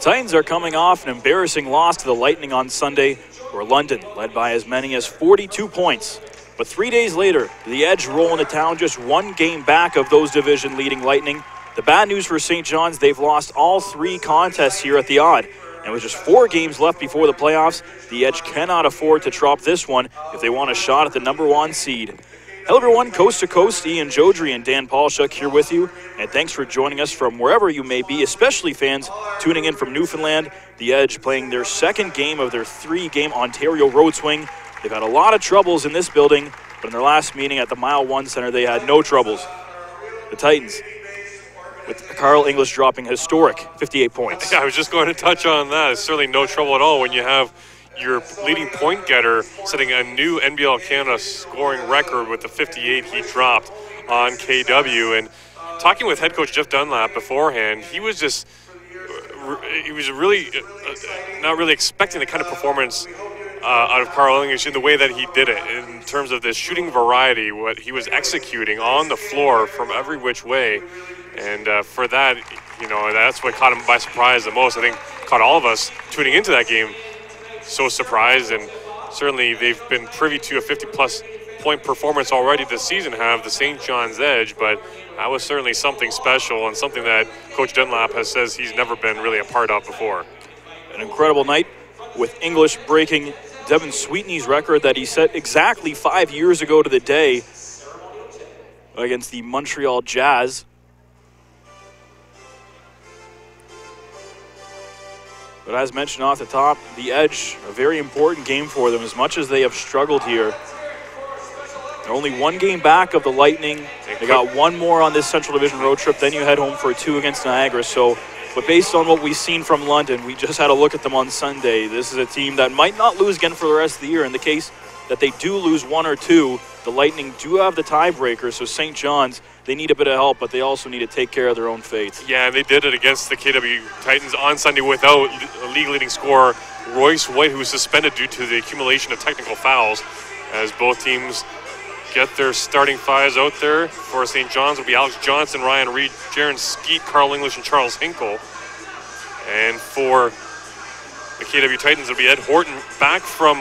Titans are coming off an embarrassing loss to the Lightning on Sunday, where London led by as many as 42 points. But 3 days later, the Edge roll into town just one game back of those division-leading Lightning. The bad news for St. John's, they've lost all 3 contests here at the Odd. And with just 4 games left before the playoffs, the Edge cannot afford to drop this one if they want a shot at the #1 seed. Hello everyone, Coast to Coast, Ian Jodry and Dan Paulshuk here with you. And thanks for joining us from wherever you may be, especially fans tuning in from Newfoundland. The Edge playing their second game of their 3-game Ontario road swing. They've had a lot of troubles in this building, but in their last meeting at the Mile 1 Center, they had no troubles. The Titans, with Carl English dropping historic 58 points. Yeah, I was just going to touch on that. It's certainly no trouble at all when you have your leading point getter setting a new NBL Canada scoring record with the 58 he dropped on KW. And talking with head coach Jeff Dunlap beforehand, he was really not really expecting the kind of performance out of Carl English in the way that he did it, in terms of this shooting variety, what he was executing on the floor from every which way. And for that, that's what caught him by surprise the most. I think caught all of us tuning into that game so surprised, and certainly they've been privy to a 50-plus point performance already this season, have the St. John's Edge, but that was certainly something special and something that Coach Dunlap says he's never been really a part of before. An incredible night with English breaking Devin Sweetney's record that he set exactly 5 years ago to the day against the Montreal Jazz. But as mentioned off the top, the Edge, a very important game for them, as much as they have struggled here. They're only 1 game back of the Lightning. They got 1 more on this Central Division road trip, then you head home for 2 against Niagara. So, but based on what we've seen from London, we just had a look at them on Sunday. This is a team that might not lose again for the rest of the year. In the case that they do lose 1 or 2, the Lightning do have the tiebreaker, so St. John's, they need a bit of help, but they also need to take care of their own fate. Yeah, and they did it against the KW Titans on Sunday without a league-leading scorer, Royce White, who was suspended due to the accumulation of technical fouls, as both teams get their starting 5s out there. For St. John's will be Alex Johnson, Ryan Reed, Jaron Skeet, Carl English, and Charles Hinkle. And for the KW Titans, it'll be Ed Horton, back from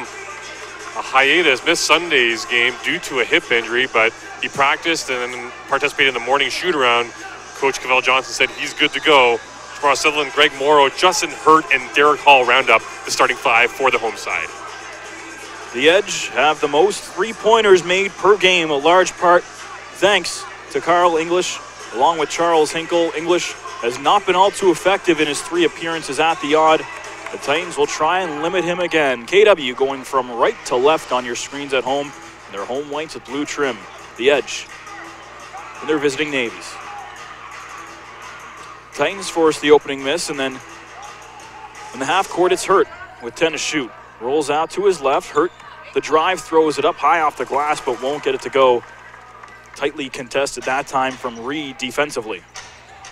a hiatus, missed Sunday's game due to a hip injury, but he practiced and then participated in the morning shoot-around. Coach Cavell Johnson said he's good to go. Tomorrow, Sutherland, Greg Morrow, Justin Hurt, and Derek Hall round up the starting 5 for the home side. The Edge have the most 3-pointers made per game, a large part thanks to Carl English, along with Charles Hinkle. English has not been all too effective in his 3 appearances at the Odd. The Titans will try and limit him again. KW going from right to left on your screens at home. And their home whites with blue trim. The Edge. And they're visiting Navies. Titans force the opening miss, and then in the half court it's Hurt with 10 to shoot. Rolls out to his left. Hurt, the drive, throws it up high off the glass, but won't get it to go. Tightly contested that time from Reed defensively.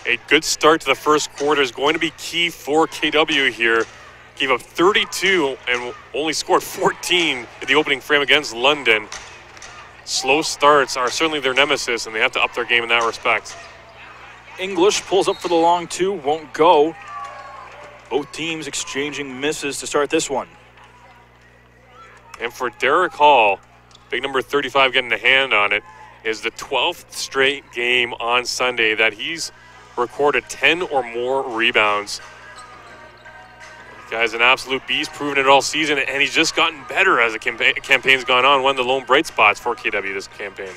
A good start to the first quarter is going to be key for KW here. Gave up 32 and only scored 14 in the opening frame against London. Slow starts are certainly their nemesis, and they have to up their game in that respect. English pulls up for the long 2, won't go. Both teams exchanging misses to start this one. And for Derek Hall, big number 35 getting a hand on it, is the 12th straight game on Sunday that he's recorded 10 or more rebounds. Guy's an absolute beast, proven it all season, and he's just gotten better as the campaign's gone on. One of the lone bright spots for KW this campaign.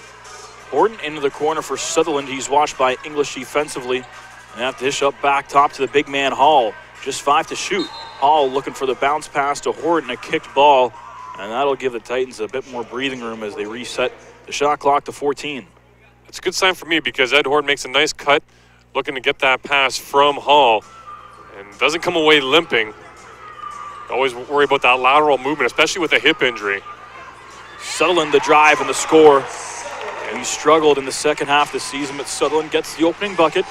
Horton into the corner for Sutherland. He's watched by English defensively. And have to dish up back top to the big man Hall. Just 5 to shoot. Hall looking for the bounce pass to Horton, a kicked ball. And that'll give the Titans a bit more breathing room as they reset the shot clock to 14. It's a good sign for me because Ed Horton makes a nice cut, looking to get that pass from Hall, and doesn't come away limping. Always worry about that lateral movement, especially with a hip injury. Sutherland the drive and the score. And he struggled in the second half of the season, but Sutherland gets the opening bucket.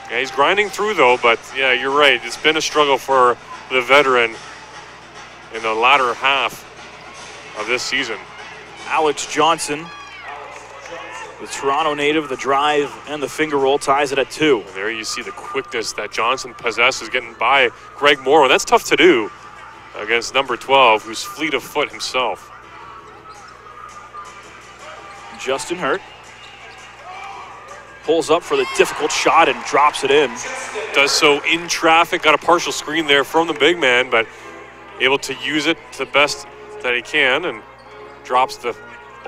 Yeah, he's grinding through though, but yeah, you're right. It's been a struggle for the veteran in the latter half of this season. Alex Johnson The Toronto native, the drive, and the finger roll ties it at 2. And there you see the quickness that Johnson possesses getting by Greg Morrow. That's tough to do against number 12, who's fleet of foot himself. Justin Hurt pulls up for the difficult shot and drops it in. Does so in traffic, got a partial screen there from the big man, but able to use it to the best that he can and drops the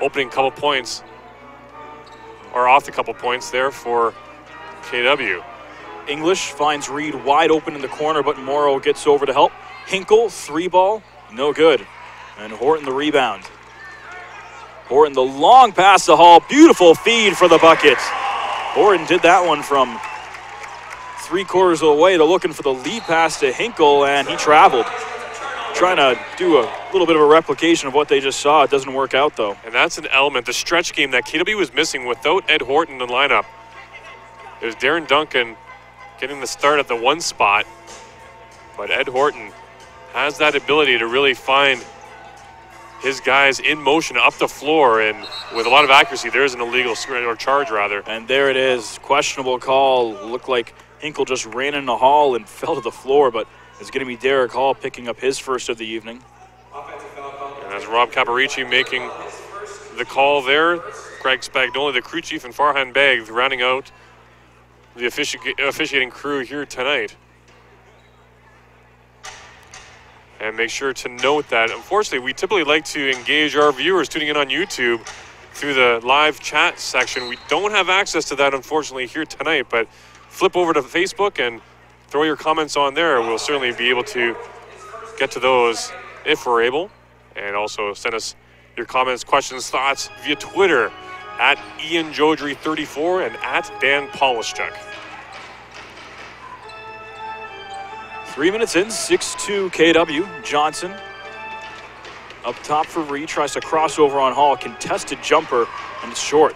opening couple points, or off the couple points there for KW. English finds Reed wide open in the corner, but Morrow gets over to help. Hinkle, 3-ball, no good. And Horton the rebound. Horton the long pass to Hall, beautiful feed for the bucket. Horton did that one from 3/4 of the way. They're looking for the lead pass to Hinkle, and he traveled. Trying to do a little bit of a replication of what they just saw. It doesn't work out, though. And that's an element, the stretch game that KW was missing without Ed Horton in the lineup. It was Darren Duncan getting the start at the 1 spot, but Ed Horton has that ability to really find his guys in motion up the floor, and with a lot of accuracy. There's an illegal screen, or charge rather. And there it is, questionable call. Looked like Hinkle just ran into Hall and fell to the floor, but it's going to be Derek Hall picking up his first of the evening. And that's Rob Caparici making the call there. Greg Spagnoli, the crew chief, and Farhan Beg rounding out the officiating crew here tonight. And make sure to note that, unfortunately, we typically like to engage our viewers tuning in on YouTube through the live chat section. We don't have access to that, unfortunately, here tonight, but flip over to Facebook and throw your comments on there. We'll certainly be able to get to those if we're able. And also send us your comments, questions, thoughts via Twitter at Ian Jodry 34 and at Dan Polishchuk. 3 minutes in, 6-2 KW. Johnson up top for Reed, tries to cross over on Hall, contested jumper, and it's short.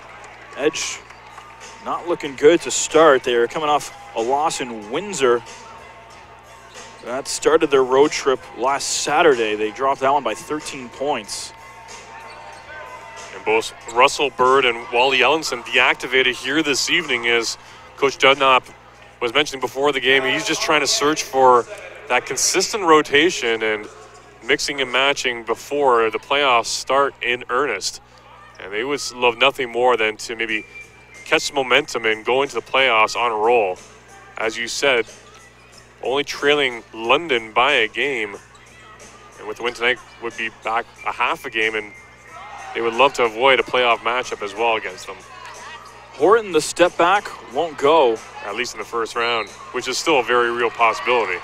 Edge not looking good to start. They're coming off a loss in Windsor. That started their road trip last Saturday. They dropped that one by 13 points. And both Russell Bird and Wally Ellenson deactivated here this evening, as Coach Dunlop was mentioning before the game. He's just trying to search for that consistent rotation and mixing and matching before the playoffs start in earnest. And they would love nothing more than to maybe catch some momentum and go into the playoffs on a roll. As you said, only trailing London by a game, and with the win tonight would be back a half a game, and they would love to avoid a playoff matchup as well against them. Horton, the step back won't go. At least in the first round, which is still a very real possibility.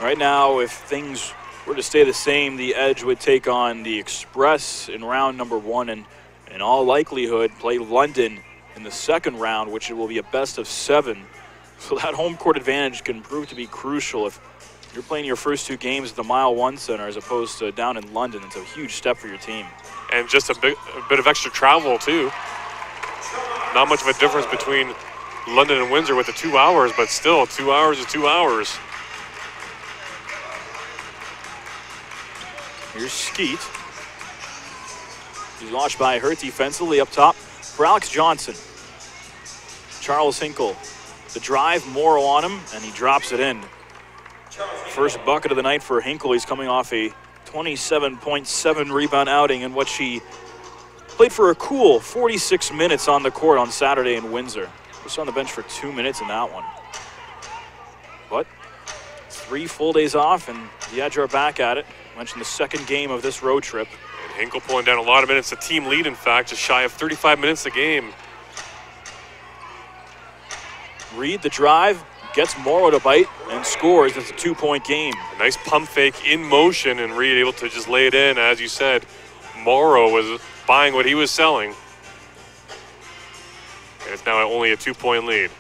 Right now, if things were to stay the same, the Edge would take on the Express in round number 1, and in all likelihood play London in the second round, which will be a best of 7. So that home court advantage can prove to be crucial. If you're playing your first 2 games at the Mile One Center as opposed to down in London, it's a huge step for your team. And just a bit of extra travel too. Not much of a difference between London and Windsor with the 2 hours, but still 2 hours is 2 hours. Here's Skeet. He's watched by Hurt defensively up top for Alex Johnson. Charles Hinkle, the drive, Morrow on him, and he drops it in. First bucket of the night for Hinkle. He's coming off a 27.7 rebound outing in which he played for a cool 46 minutes on the court on Saturday in Windsor. Was on the bench for 2 minutes in that one. But 3 full days off, and the Edge are back at it. I mentioned the second game of this road trip. And Hinkle pulling down a lot of minutes. The team lead, in fact, just shy of 35 minutes a game. Reed, the drive, gets Morrow to bite and scores. It's a 2-point game. A nice pump fake in motion, and Reed able to just lay it in. As you said, Morrow was buying what he was selling. And it's now only a 2-point lead.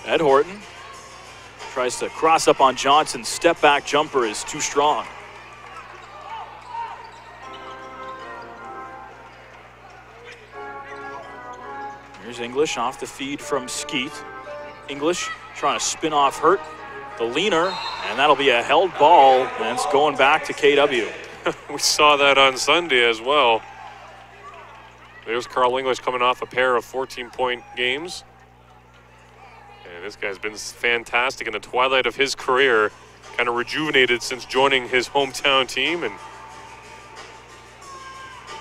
Ed Horton tries to cross up on Johnson. Step back jumper is too strong. Here's English off the feed from Skeet. English trying to spin off Hurt. the leaner, and that'll be a held ball, and it's going back to KW. We saw that on Sunday as well. There's Carl English coming off a pair of 14-point games. And this guy's been fantastic in the twilight of his career, kind of rejuvenated since joining his hometown team. And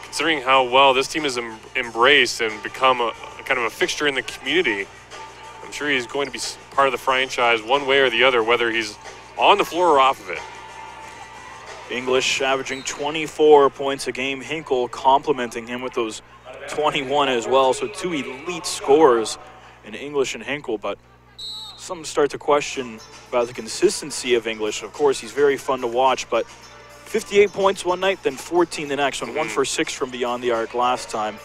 considering how well this team has embraced and become a kind of a fixture in the community, I'm sure he's going to be part of the franchise one way or the other, whether he's on the floor or off of it. English averaging 24 points a game. Hinkle complimenting him with those 21 as well. So two elite scorers in English and Hinkle, but some start to question about the consistency of English. Of course, he's very fun to watch, but 58 points one night, then 14 the next one. 1 for 6 from beyond the arc last time.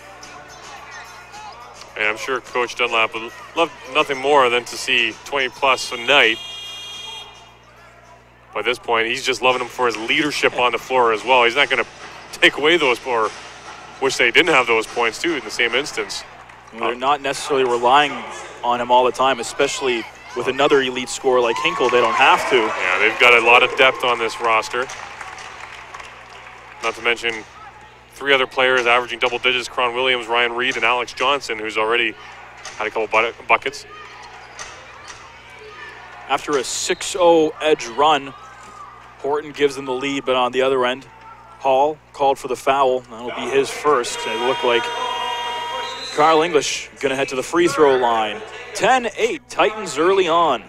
And I'm sure Coach Dunlap would love nothing more than to see 20-plus a night. By this point, he's just loving him for his leadership on the floor as well. He's not going to take away those, or wish they didn't have those points, too, in the same instance. Well, they're not necessarily relying on him all the time, especially with another elite scorer like Hinkle. They don't have to. Yeah, they've got a lot of depth on this roster. Not to mention 3 other players averaging double digits: Cron Williams, Ryan Reed, and Alex Johnson, who's already had a couple buckets. After a 6-0 edge run, Horton gives them the lead, but on the other end, Hall called for the foul. That'll be his first. It looked like Carl English going to head to the free throw line. 10-8, Titans early on.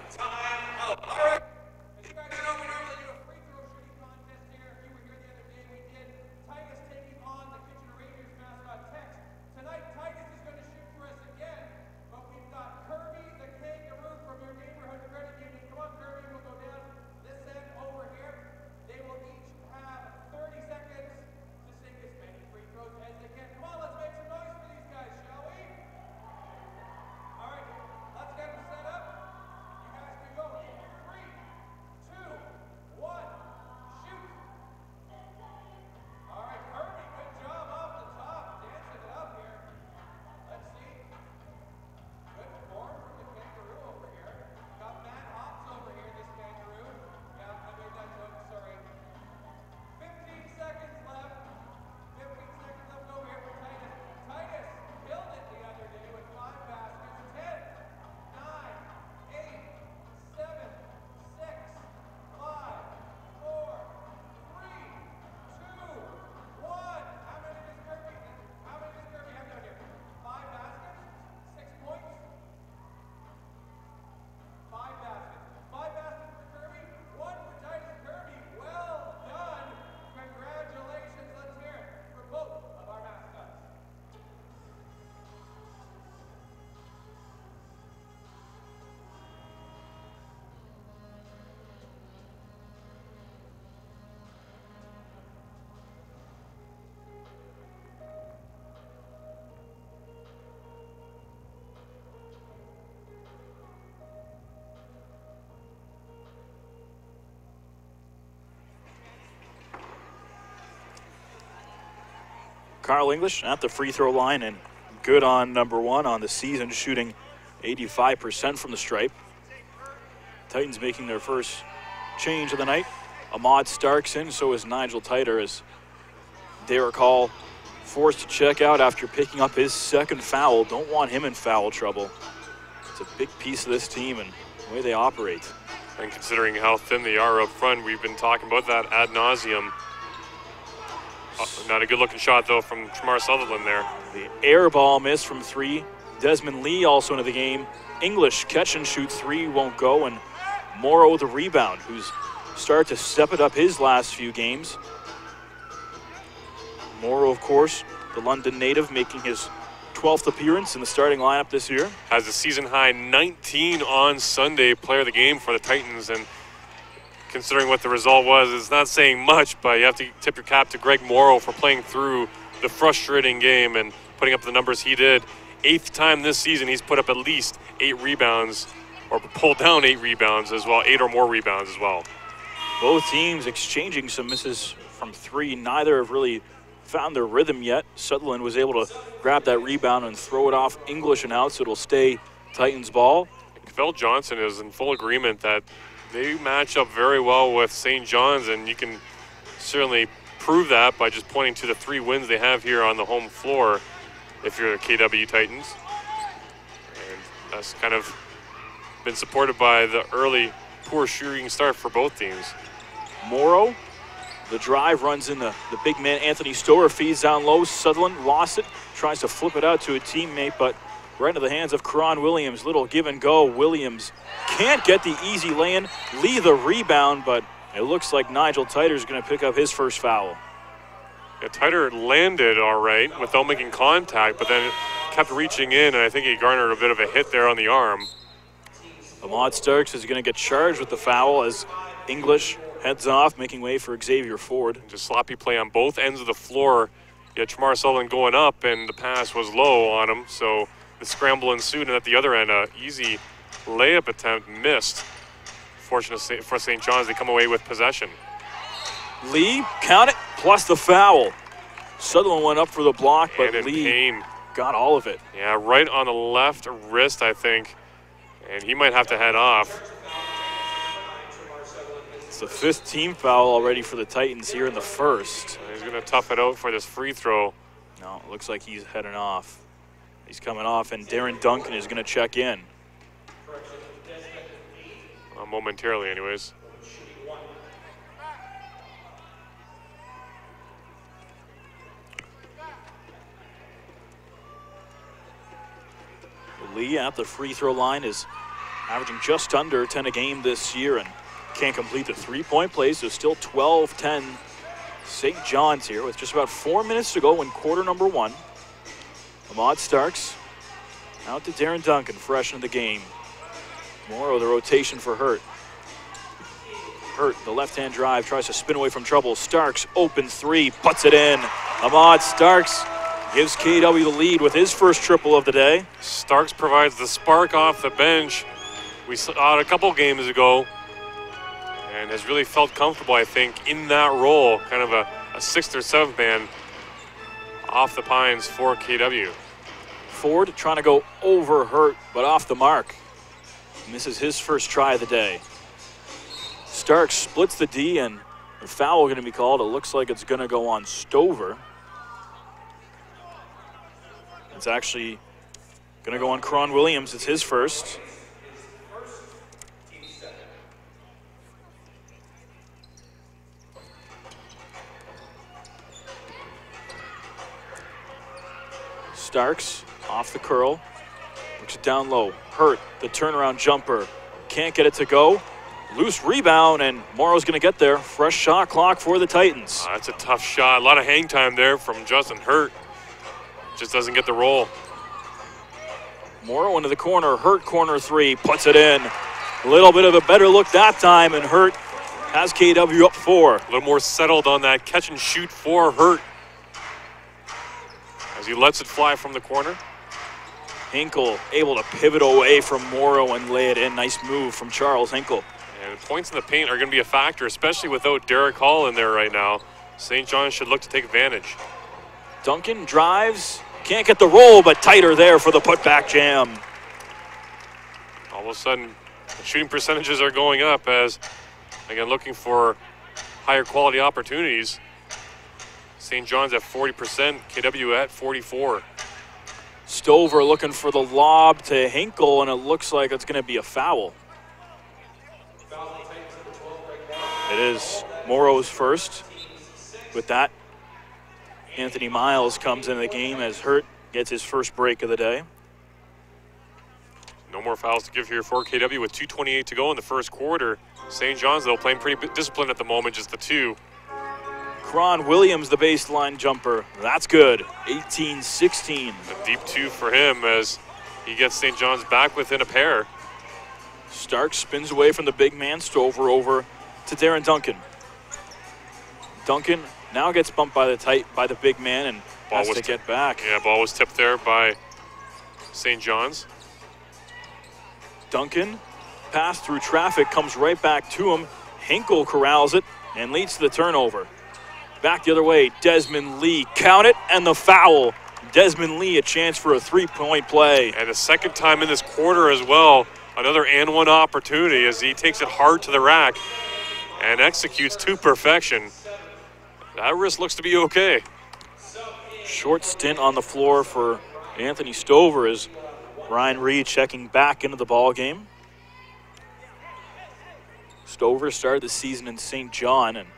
Carl English at the free throw line and good on number 1 on the season, shooting 85% from the stripe. Titans making their first change of the night. Ahmad Starks in, so is Nigel Titer, as Derek Hall forced to check out after picking up his second foul. Don't want him in foul trouble. It's a big piece of this team and the way they operate. And considering how thin they are up front, we've been talking about that ad nauseum. Not a good-looking shot, though, from Tramar Sutherland there. The air ball missed from 3. Desmond Lee also into the game. English catch and shoot 3 won't go, and Morrow the rebound, who's started to step it up his last few games. Morrow, of course, the London native, making his 12th appearance in the starting lineup this year. Has a season-high 19 on Sunday, player of the game for the Titans, and considering what the result was, it's not saying much, but you have to tip your cap to Greg Morrow for playing through the frustrating game and putting up the numbers he did. 8th time this season he's put up at least 8 rebounds, or pulled down 8 rebounds as well, 8 or more rebounds as well. Both teams exchanging some misses from 3. Neither have really found their rhythm yet. Sutherland was able to grab that rebound and throw it off English and out, so it'll stay Titans ball. Phil Johnson is in full agreement that they match up very well with St. John's, and you can certainly prove that by just pointing to the 3 wins they have here on the home floor if you're the KW Titans. And that's kind of been supported by the early poor shooting start for both teams. Morrow, the drive runs in the big man Anthony Stower, feeds down low. Sutherland lost it, tries to flip it out to a teammate, but right into the hands of Karan Williams. Little give and go. Williams can't get the easy lay-in. Lee the rebound, but it looks like Nigel Titer is going to pick up his first foul. Yeah, Titer landed all right without making contact, but then kept reaching in, and I think he garnered a bit of a hit there on the arm. Ahmad Starks is going to get charged with the foul as English heads off, making way for Xavier Ford. Just sloppy play on both ends of the floor. You had Chamar Sullivan going up, and the pass was low on him, so the scramble ensued, and at the other end, an easy layup attempt missed. Fortunate for St. John's, they come away with possession. Lee, count it, plus the foul. Sutherland went up for the block, but Lee got all of it. Yeah, right on the left wrist, I think, and he might have to head off. It's the 5th team foul already for the Titans here in the first. He's going to tough it out for this free throw. No, it looks like he's heading off. He's coming off, and Darren Duncan is going to check in. Momentarily, anyways. Lee at the free throw line is averaging just under 10 a game this year and can't complete the 3-point play, so still 12-10 St. John's here with just about 4 minutes to go in quarter number 1. Ahmad Starks out to Darren Duncan, fresh in the game. Morrow, the rotation for Hurt. Hurt, the left-hand drive, tries to spin away from trouble. Starks, open 3, puts it in. Ahmad Starks gives KW the lead with his first triple of the day. Starks provides the spark off the bench. We saw it a couple games ago and has really felt comfortable, I think, in that role. Kind of a 6th or 7th man off the pines for KW. Ford trying to go over Hurt, but off the mark. Misses his first try of the day. Starks splits the D, and a foul going to be called. It looks like it's going to go on Stover. It's actually going to go on Karan Williams. It's his first. Starks off the curl. Looks it down low. Hurt, the turnaround jumper. Can't get it to go. Loose rebound, and Morrow's going to get there. Fresh shot clock for the Titans. That's a tough shot. A lot of hang time there from Justin Hurt. Just doesn't get the roll. Morrow into the corner. Hurt corner 3, puts it in. A little bit of a better look that time, and Hurt has KW up 4. A little more settled on that catch and shoot for Hurt as he lets it fly from the corner. Hinkle able to pivot away from Morrow and lay it in. Nice move from Charles Hinkle. And points in the paint are going to be a factor, especially without Derek Hall in there right now. St. John's should look to take advantage. Duncan drives, can't get the roll, but Titer there for the putback jam. All of a sudden, the shooting percentages are going up as, again, looking for higher quality opportunities. St. John's at 40%, KW at 44%. Stover looking for the lob to Hinkle, and it looks like it's going to be a foul. It is Morrow's first. With that, Anthony Miles comes into the game as Hurt gets his first break of the day. No more fouls to give here for KW with 2:28 to go in the first quarter. St. John's, though, playing pretty disciplined at the moment, just the 2. Karan Williams, the baseline jumper. That's good. 18-16. A deep 2 for him as he gets St. John's back within a pair. Stark spins away from the big man. Stover over to Darren Duncan. Duncan now gets bumped by the big man and has to get back. Yeah, ball was tipped there by St. John's. Duncan, pass through traffic, comes right back to him. Hinkle corrals it and leads to the turnover. Back the other way, Desmond Lee. Count it, and the foul. Desmond Lee, a chance for a 3-point play. And the second time in this quarter as well, another and one opportunity as he takes it hard to the rack and executes to perfection. That wrist looks to be okay. Short stint on the floor for Anthony Stover as Ryan Reed checking back into the ball game. Stover started the season in St. John and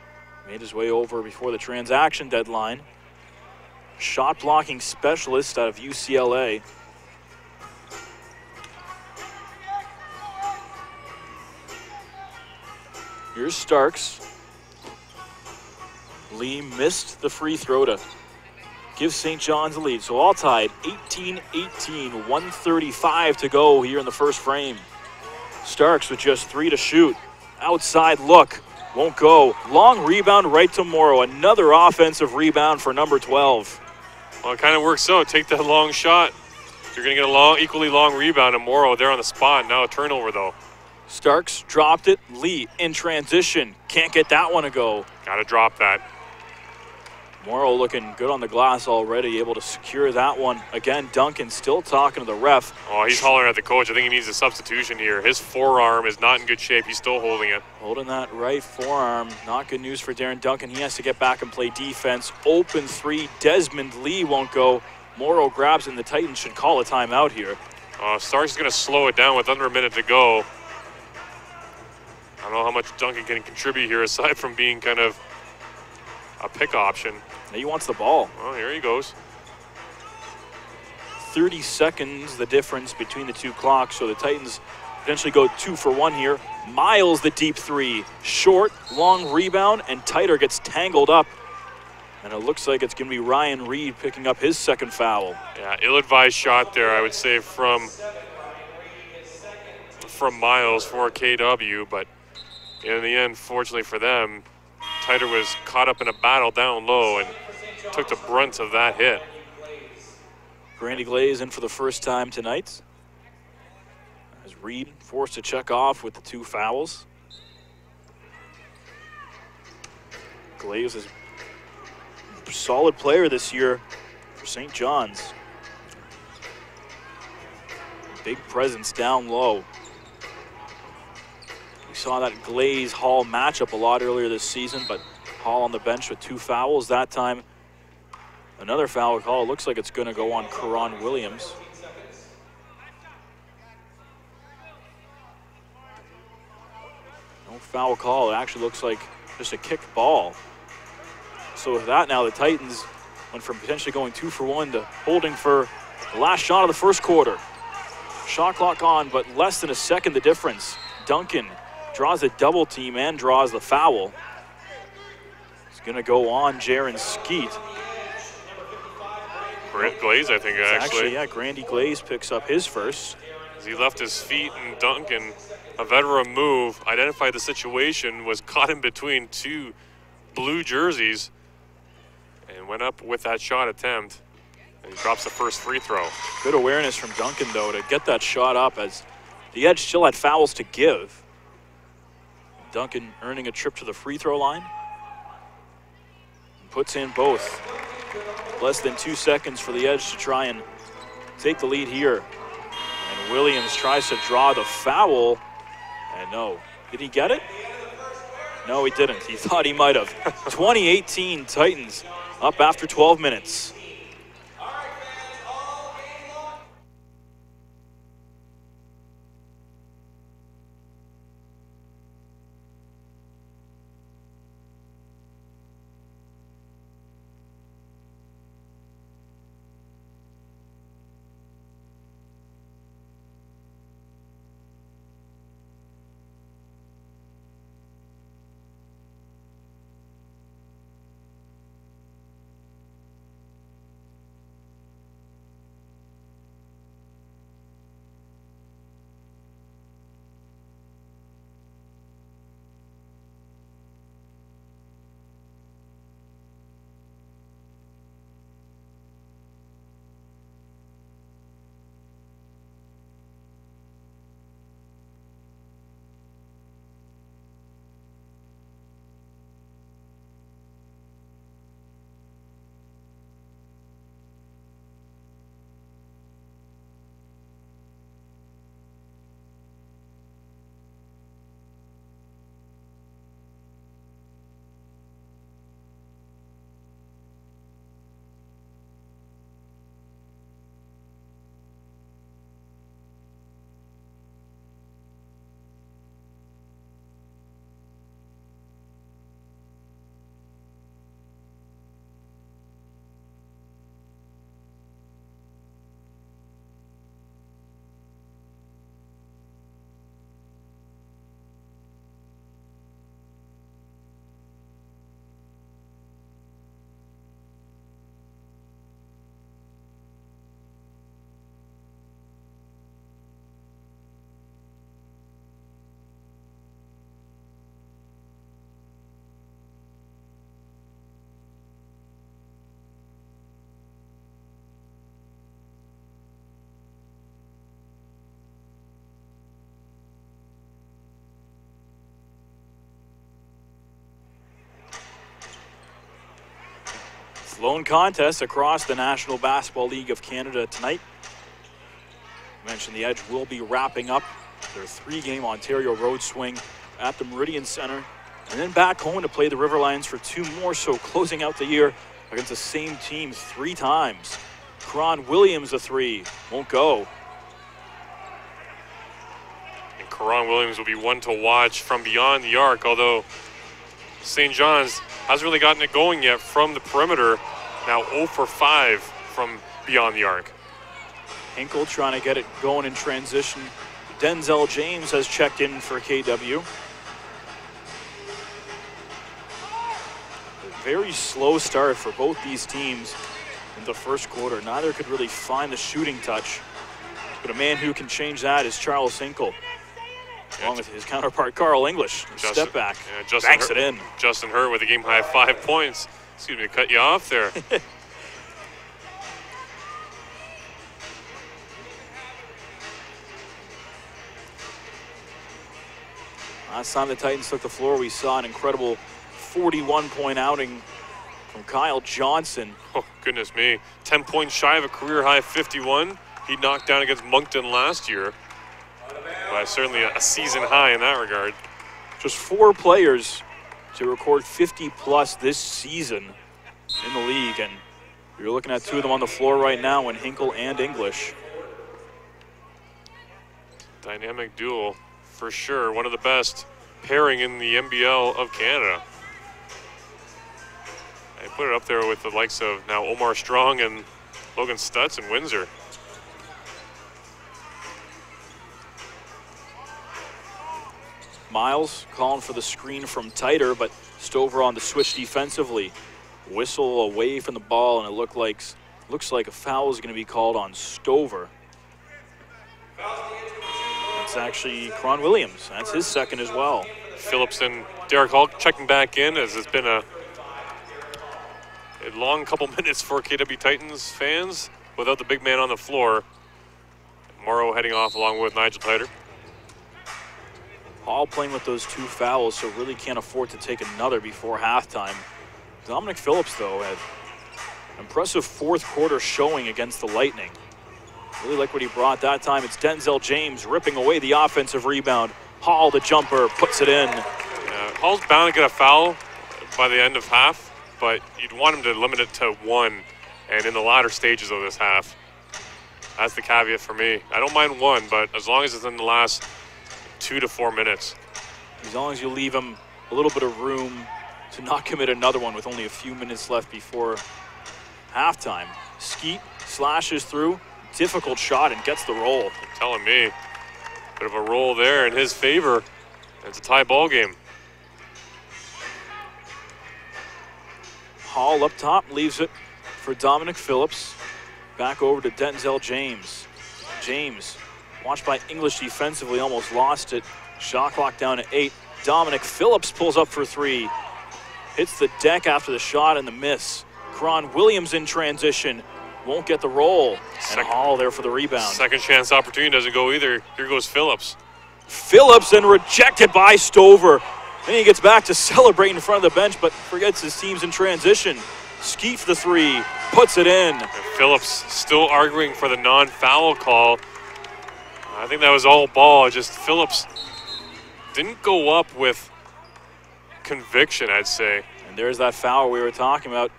made his way over before the transaction deadline. Shot blocking specialist out of UCLA. Here's Starks. Lee missed the free throw to give St. John's the lead. So all tied, 18-18, 135 to go here in the first frame. Starks with just 3 to shoot. Outside look, won't go. Long rebound right to Morrow. Another offensive rebound for number 12. Well, it kind of works out. Take that long shot. You're going to get a equally long rebound, and Morrow there on the spot. Now a turnover, though. Starks dropped it. Lee in transition. Can't get that one to go. Got to drop that. Morrow looking good on the glass already, able to secure that one. Again, Duncan still talking to the ref. Oh, he's hollering at the coach. I think he needs a substitution here. His forearm is not in good shape. He's still holding it. Holding that right forearm. Not good news for Darren Duncan. He has to get back and play defense. Open three. Desmond Lee won't go. Morrow grabs it, and the Titans should call a timeout here. Starks is going to slow it down with under a minute to go. I don't know how much Duncan can contribute here aside from being kind of a pick option. He wants the ball. Oh, here he goes. 30 seconds the difference between the two clocks, so the Titans potentially go 2 for 1 here. Miles the deep three. Short, long rebound, and Titer gets tangled up. And it looks like it's going to be Ryan Reed picking up his second foul. Yeah, ill-advised shot there, I would say, from Miles for KW, but in the end, fortunately for them, Titer was caught up in a battle down low and took the brunt of that hit. Grandy Glaze in for the first time tonight, as Reed forced to check off with the 2 fouls. Glaze is a solid player this year for St. John's. Big presence down low. We saw that Glaze-Hall matchup a lot earlier this season, but Hall on the bench with 2 fouls that time. Another foul call. It looks like it's going to go on Karan Williams. No foul call. It actually looks like just a kicked ball. So with that now, the Titans went from potentially going 2 for 1 to holding for the last shot of the first quarter. Shot clock on, but less than a second the difference. Duncan draws a double team and draws the foul. It's going to go on Jaron Skeet. Glaze, I think, actually. Yeah, Grandy Glaze picks up his first. As he left his feet, and Duncan, a veteran move, identified the situation, was caught in between 2 blue jerseys, and went up with that shot attempt. And he drops the first free throw. Good awareness from Duncan, though, to get that shot up as the Edge still had fouls to give. Duncan earning a trip to the free throw line. Puts in both. Less than 2 seconds for the Edge to try and take the lead here. And Williams tries to draw the foul. And no. Did he get it? No, he didn't. He thought he might have. 2018 Titans up after 12 minutes. Lone contest across the National Basketball League of Canada tonight. I mentioned the Edge will be wrapping up their 3-game Ontario road swing at the Meridian Centre, and then back home to play the River Lions for 2 more, so closing out the year against the same team 3 times. Karan Williams, a 3, won't go. And Karan Williams will be one to watch from beyond the arc, although St. John's hasn't really gotten it going yet from the perimeter. Now 0 for 5 from beyond the arc. Hinkle trying to get it going in transition. Denzel James has checked in for KW. A very slow start for both these teams in the first quarter. Neither could really find the shooting touch. But a man who can change that is Charles Hinkle, along with his counterpart Carl English. Step back, banks it in. Justin Hurt with a game-high 5 points. Excuse me to cut you off there. Last time the Titans took the floor, we saw an incredible 41-point outing from Kyle Johnson. Oh, goodness me. 10 points shy of a career-high 51. He knocked down against Moncton last year. But certainly a season high in that regard. Just 4 players to record 50-plus this season in the league. And you're looking at 2 of them on the floor right now in Hinkle and English. Dynamic duel. For sure, one of the best pairing in the NBL of Canada. I put it up there with the likes of now Omar Strong and Logan Stutz and Windsor. Miles calling for the screen from Titer, but Stover on the switch defensively. Whistle away from the ball, and it looks like a foul is going to be called on Stover. It's actually Karan Williams. That's his second as well. Phillips and Derek Hall checking back in, as it's been a long couple minutes for KW Titans fans without the big man on the floor. Morrow heading off along with Nigel Titer. Hall playing with those 2 fouls, so really can't afford to take another before halftime. Dominic Phillips, though, had an impressive 4th quarter showing against the Lightning. Really like what he brought that time. It's Denzel James ripping away the offensive rebound. Hall, the jumper, puts it in. Hall's bound to get a foul by the end of half, but you'd want him to limit it to 1, and in the latter stages of this half. That's the caveat for me. I don't mind 1, but as long as it's in the last 2 to 4 minutes. As long as you leave him a little bit of room to not commit another one with only a few minutes left before halftime. Skeet slashes through. Difficult shot and gets the roll. You're telling me. Bit of a roll there in his favor. It's a tie ball game. Hall up top leaves it for Dominic Phillips. Back over to Denzel James. James, watched by English defensively, almost lost it. Shot clock down to 8. Dominic Phillips pulls up for 3. Hits the deck after the shot and the miss. Karan Williams in transition. Won't get the roll. And Hall there for the rebound. Second chance opportunity doesn't go either. Here goes Phillips. Phillips and rejected by Stover. Then he gets back to celebrate in front of the bench, but forgets his team's in transition. Skeet for the 3, puts it in. And Phillips still arguing for the non-foul call. I think that was all ball. Just Phillips didn't go up with conviction, I'd say. And there's that foul we were talking about.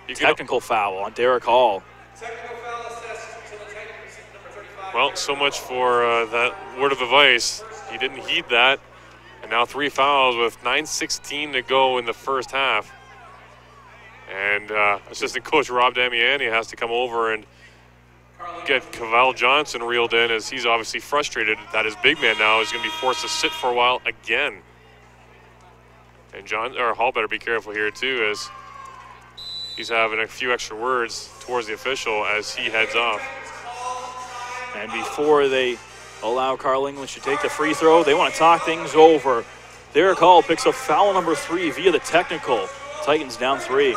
Technical foul on Derek Hall. Technical foul assessed to the Titans, number 35. Well, so much for that word of advice. He didn't heed that. And now 3 fouls with 9:16 to go in the first half. And assistant coach Rob Damiani has to come over and get Cavell Johnson reeled in, as he's obviously frustrated that his big man now is going to be forced to sit for a while again. And Hall better be careful here too, as he's having a few extra words towards the official as he heads off. And before they allow Carl English to take the free throw, they want to talk things over. Derek Hall picks up foul number 3 via the technical. Titans down 3.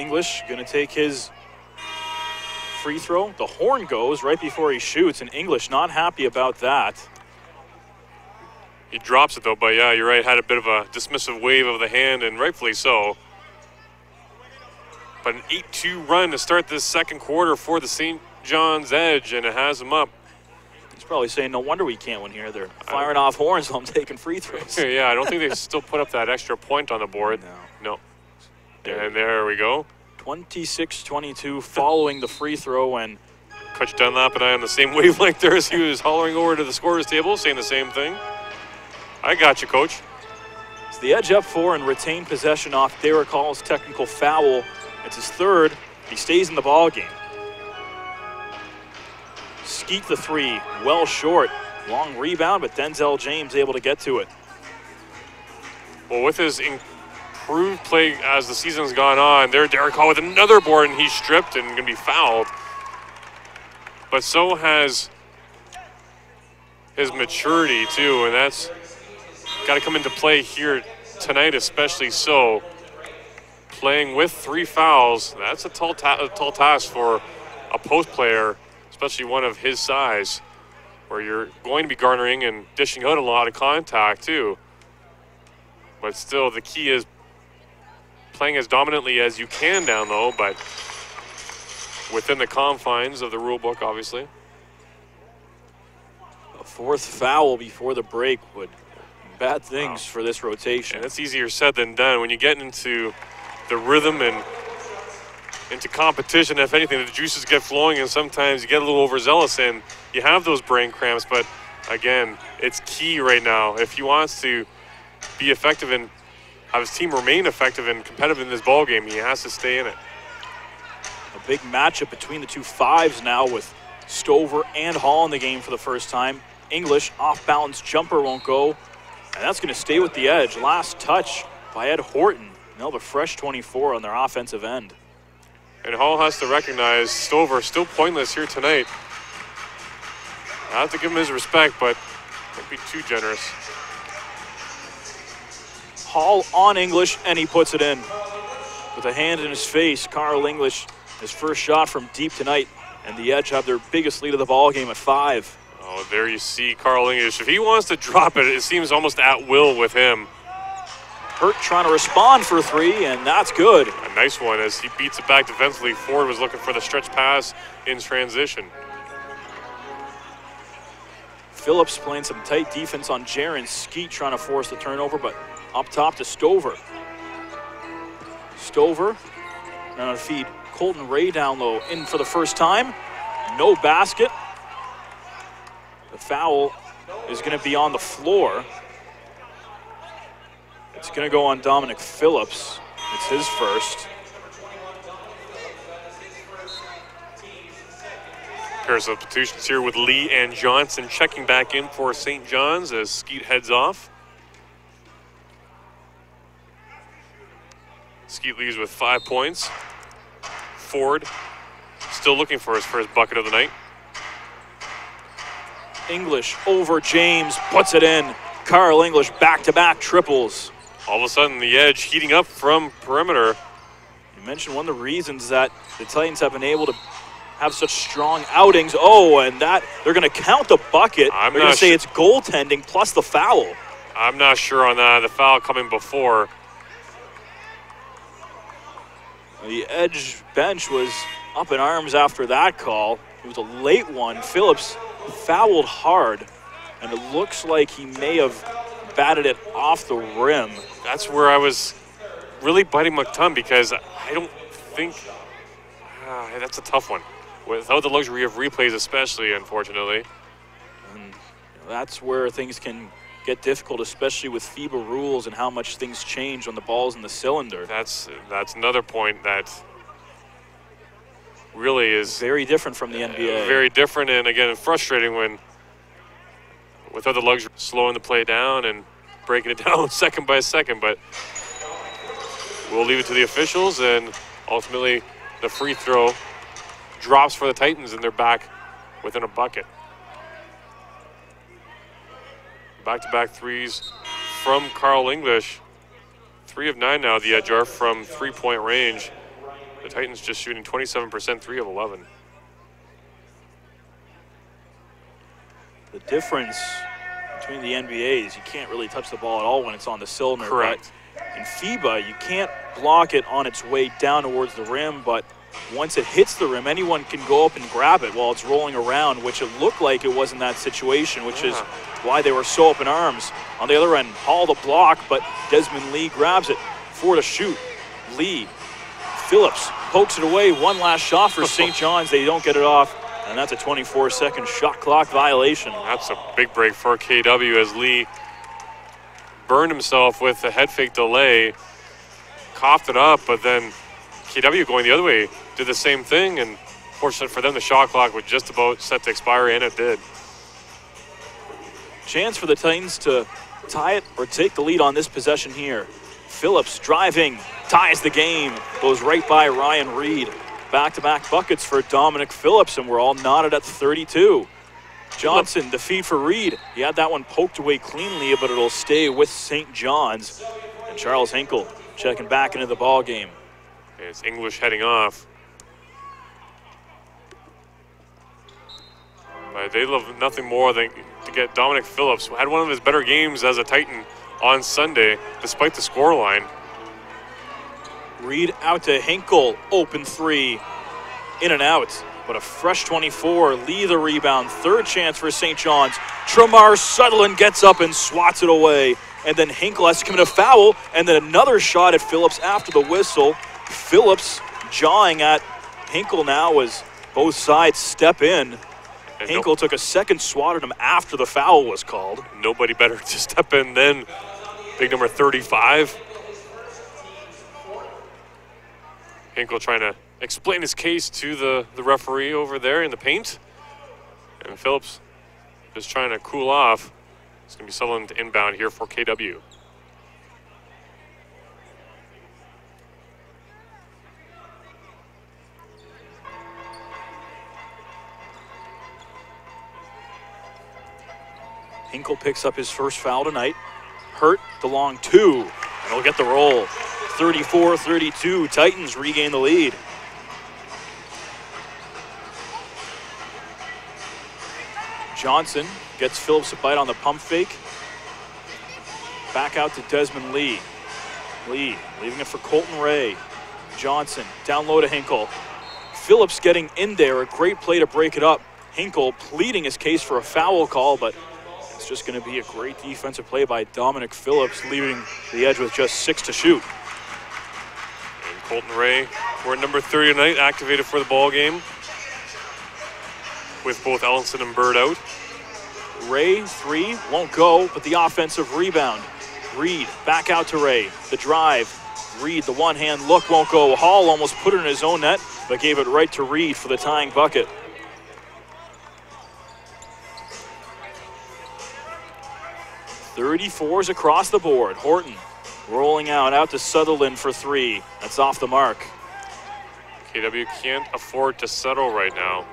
English going to take his free throw. The horn goes right before he shoots, and English not happy about that. He drops it though, but yeah, you're right, had a bit of a dismissive wave of the hand, and rightfully so. But an 8-2 run to start this second quarter for the St. John's Edge, and it has them up. He's probably saying, no wonder we can't win here. They're firing off horns while I'm taking free throws. Yeah, I don't think they still put up that extra point on the board. No. And there we go. 26-22 following the free throw, and Coach Dunlap and I on the same wavelength there as he was hollering over to the scorer's table, saying the same thing. I got you, Coach. it's the Edge up 4 and retain possession off Derek Hall's technical foul. It's his third. He stays in the ball game. Skeet the three, well short. Long rebound, but Denzel James able to get to it. Well, with his improved play as the season's gone on, there Derek Hall with another board, and he's stripped and going to be fouled. But so has his maturity too, and that's got to come into play here tonight, especially so. Playing with 3 fouls, that's a tall task for a post player, especially one of his size, where you're going to be garnering and dishing out a lot of contact too. But still, the key is playing as dominantly as you can down low, but within the confines of the rule book, obviously. A 4th foul before the break would bad things for this rotation. And it's easier said than done when you get into the rhythm and into competition. If anything, the juices get flowing, and sometimes you get a little overzealous and you have those brain cramps. But again, it's key right now. If he wants to be effective and have his team remain effective and competitive in this ball game, he has to stay in it. A big matchup between the two fives now, with Stover and Hall in the game for the first time. English off-balance jumper won't go, and that's going to stay with the Edge. Last touch by Ed Horton. They'll have a fresh 24 on their offensive end. And Hall has to recognize Stover still pointless here tonight. I have to give him his respect, but don't be too generous. Hall on English, and he puts it in. With a hand in his face, Carl English, his first shot from deep tonight, and the Edge have their biggest lead of the ball game at 5. Oh, there you see Carl English. If he wants to drop it, it seems almost at will with him. Hurt trying to respond for 3, and that's good. A nice one as he beats it back defensively. Ford was looking for the stretch pass in transition. Phillips playing some tight defense on Jaron. Skeet trying to force the turnover, but up top to Stover. Stover on a feed. Colton Ray down low, in for the first time. No basket. The foul is going to be on the floor. It's going to go on Dominic Phillips. It's his first. Pair of substitutions here with Lee and Johnson checking back in for St. John's as Skeet heads off. Skeet leaves with 5 points. Ford still looking for his first bucket of the night. English over James, puts it in. Carl English back-to-back triples. All of a sudden, the Edge heating up from perimeter. You mentioned one of the reasons that the Titans have been able to have such strong outings. Oh, and that they're going to count the bucket. They're going to say it's goaltending plus the foul. I'm not sure on that. The foul coming before. The Edge bench was up in arms after that call. It was a late one. Phillips fouled hard, and it looks like he may have batted it off the rim. That's where I was really biting my tongue, because I don't think that's a tough one. Without the luxury of replays, especially, unfortunately. And that's where things can get difficult, especially with FIBA rules and how much things change on the balls in the cylinder. That's another point that really is very different from the NBA. Very different, and again, frustrating when without the luxury of slowing the play down and breaking it down second by second. But we'll leave it to the officials, and ultimately the free throw drops for the Titans, and they're back within a bucket. Back-to-back threes from Carl English. 3 of 9 now, the Edge are from three-point range. The Titans just shooting 27%, 3 of 11. The difference between the NBA is you can't really touch the ball at all when it's on the cylinder. Correct. But in FIBA, you can't block it on its way down towards the rim, but once it hits the rim, anyone can go up and grab it while it's rolling around, which it looked like it was in that situation, which is why they were so up in arms. On the other end, Hall the block, but Desmond Lee grabs it. 4 to shoot. Lee. Phillips pokes it away. One last shot for St. John's. They don't get it off, and that's a 24-second shot clock violation. That's a big break for KW as Lee burned himself with a head fake delay, coughed it up, but then KW going the other way did the same thing, and fortunate for them, the shot clock was just about set to expire, and it did. Chance for the Titans to tie it or take the lead on this possession here. Phillips driving, ties the game, goes right by Ryan Reed. Back-to-back buckets for Dominic Phillips, and we're all knotted at 32. Johnson, the feed for Reed. He had that one poked away cleanly, but it'll stay with St. John's. And Charles Hinkle checking back into the ball game. It's English heading off. But they love nothing more than to get Dominic Phillips, who had one of his better games as a Titan on Sunday, despite the scoreline. Reed out to Hinkle, open 3, in and out. But a fresh 24, Lee the rebound, third chance for St. John's. Tremar Sutherland gets up and swats it away. And then Hinkle has to commit a foul, and then another shot at Phillips after the whistle. Phillips jawing at Hinkle now as both sides step in. And Hinkle took a second swat at him after the foul was called. Nobody better to step in than big number 35. Hinkle trying to explain his case to the referee over there in the paint. And Phillips just trying to cool off. It's going to be Sutherland inbound here for KW. Hinkle picks up his first foul tonight. Hurt the long 2, and he'll get the roll. 34-32, Titans regain the lead. Johnson gets Phillips a bite on the pump fake. Back out to Desmond Lee. Lee leaving it for Colton Ray. Johnson down low to Hinkle. Phillips getting in there, a great play to break it up. Hinkle pleading his case for a foul call, but it's just going to be a great defensive play by Dominic Phillips, leaving the edge with just 6 to shoot. And Colton Ray, we're at number 30 tonight, activated for the ball game, with both Ellenson and Bird out. Ray, 3, won't go, but the offensive rebound. Reed back out to Ray. The drive. Reed, the one-hand look, won't go. Hall almost put it in his own net, but gave it right to Reed for the tying bucket. .34s across the board. Horton rolling out to Sutherland for 3. That's off the mark. KW can't afford to settle right now.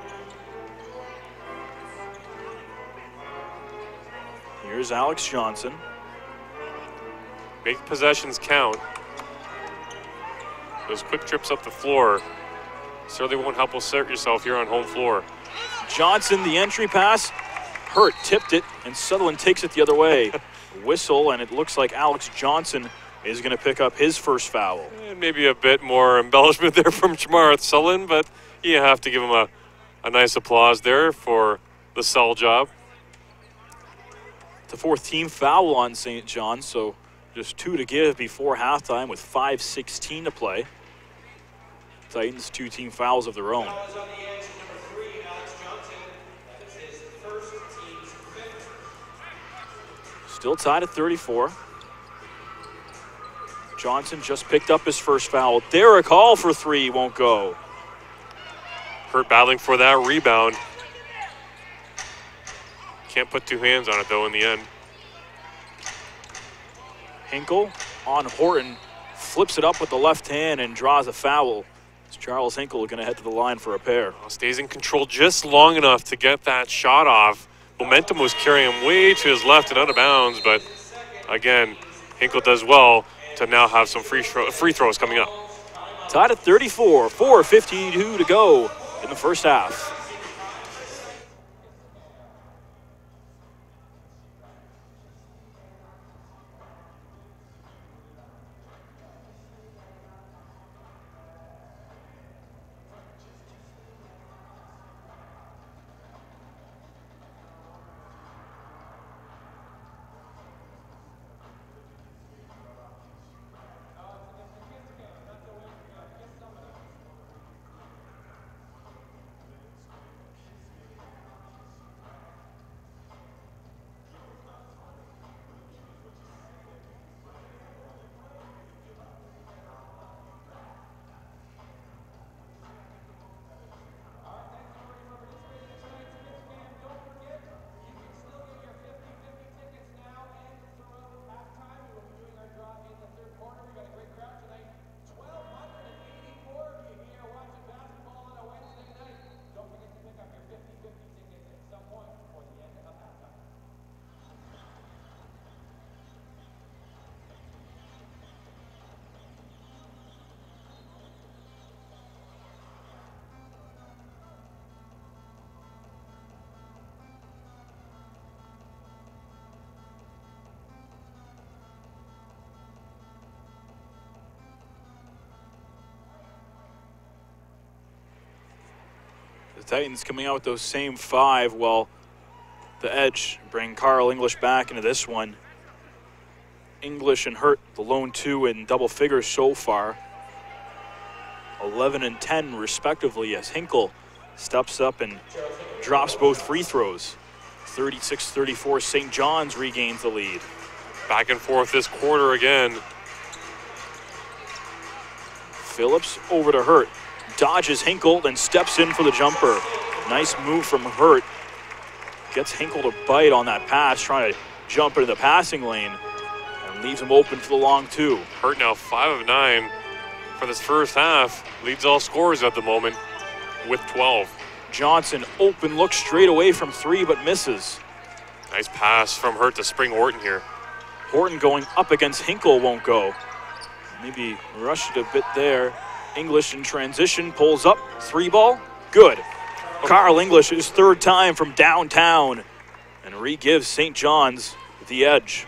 Here's Alex Johnson. Make possessions count. Those quick trips up the floor certainly won't help assert yourself here on home floor. Johnson, the entry pass. Hurt tipped it, and Sutherland takes it the other way. Whistle, and it looks like Alex Johnson is going to pick up his first foul. And maybe a bit more embellishment there from Jamar Sutherland, but you have to give him a nice applause there for the sell job. The 4th team foul on St. John's, so just 2 to give before halftime with 5:16 to play. Titans 2 team fouls of their own. Still tied at 34. Johnson just picked up his first foul. Derek Hall for 3, won't go. Hurt battling for that rebound. Can't put 2 hands on it though in the end. Hinkle on Horton, flips it up with the left hand and draws a foul. It's Charles Hinkle going to head to the line for a pair. Stays in control just long enough to get that shot off. Momentum was carrying him way to his left and out of bounds, but again, Hinkle does well to now have some free throws coming up. Tied at 34, 4:52 to go in the first half. The Titans coming out with those same 5, while the Edge bring Carl English back into this one. English and Hurt, the lone 2 in double figures so far. 11 and 10 respectively, as Hinkle steps up and drops both free throws. 36-34, St. John's regains the lead. Back and forth this quarter again. Phillips over to Hurt. Dodges Hinkle, then steps in for the jumper. Nice move from Hurt. Gets Hinkle to bite on that pass, trying to jump into the passing lane, and leaves him open for the long 2. Hurt now 5 of 9 for this first half. Leads all scorers at the moment with 12. Johnson, open look straight away from 3, but misses. Nice pass from Hurt to Spring Horton here. Horton going up against Hinkle, won't go. Maybe rushed it a bit there. English in transition, pulls up, 3 ball, good. Carl English, his 3rd time from downtown, and re-gives St. John's the edge.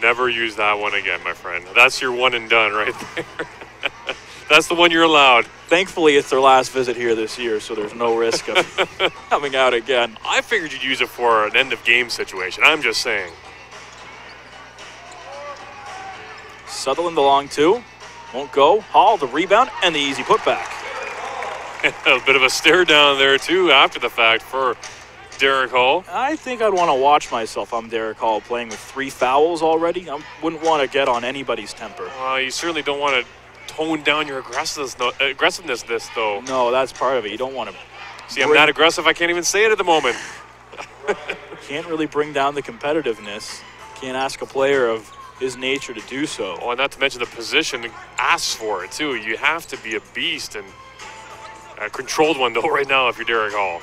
Never use that one again, my friend. That's your one and done right there. That's the one you're allowed. Thankfully, it's their last visit here this year, so there's no risk of coming out again. I figured you'd use it for an end-of-game situation. I'm just saying. Sutherland, the long 2. Won't go. Hall, the rebound, and the easy putback. A bit of a stare down there, too, after the fact for Derek Hall. I think I'd want to watch myself. I'm Derek Hall playing with 3 fouls already. I wouldn't want to get on anybody's temper. You certainly don't want to tone down your aggressiveness this, though. No, that's part of it. You don't want to. See, I'm that aggressive, I can't even say it at the moment. Can't really bring down the competitiveness. Can't ask a player of his nature to do so. Oh, and not to mention the position asks for it, too. You have to be a beast, and a controlled one, though, right now if you're Derek Hall.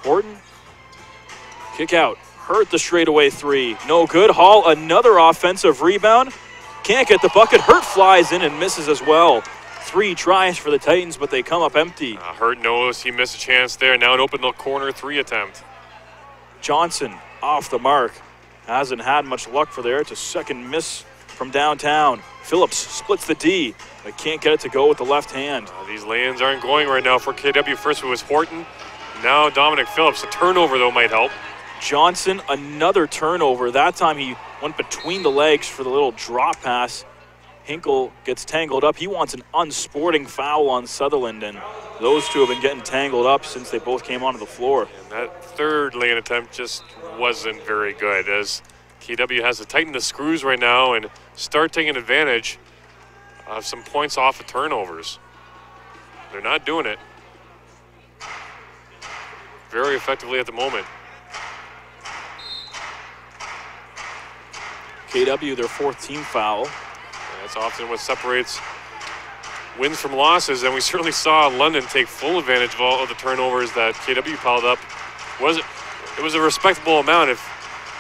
Horton, kick out. Hurt the straightaway 3. No good. Hall, another offensive rebound. Can't get the bucket. Hurt flies in and misses as well. 3 tries for the Titans, but they come up empty. Hurt knows he missed a chance there. Now an open look corner 3 attempt. Johnson off the mark. Hasn't had much luck for there. It's a second miss from downtown. Phillips splits the D, but can't get it to go with the left hand. These lay-ins aren't going right now for KW. First it was Horton. Now Dominic Phillips. A turnover, though, might help. Johnson, another turnover. That time he went between the legs for the little drop pass. Hinkle gets tangled up. He wants an unsporting foul on Sutherland, and those two have been getting tangled up since they both came onto the floor. And that third lay-in attempt just wasn't very good, as KW has to tighten the screws right now and start taking advantage of some points off of turnovers. They're not doing it very effectively at the moment. KW, their 4th team foul. That's often what separates wins from losses, and we certainly saw London take full advantage of all of the turnovers that KW piled up. It was a respectable amount, if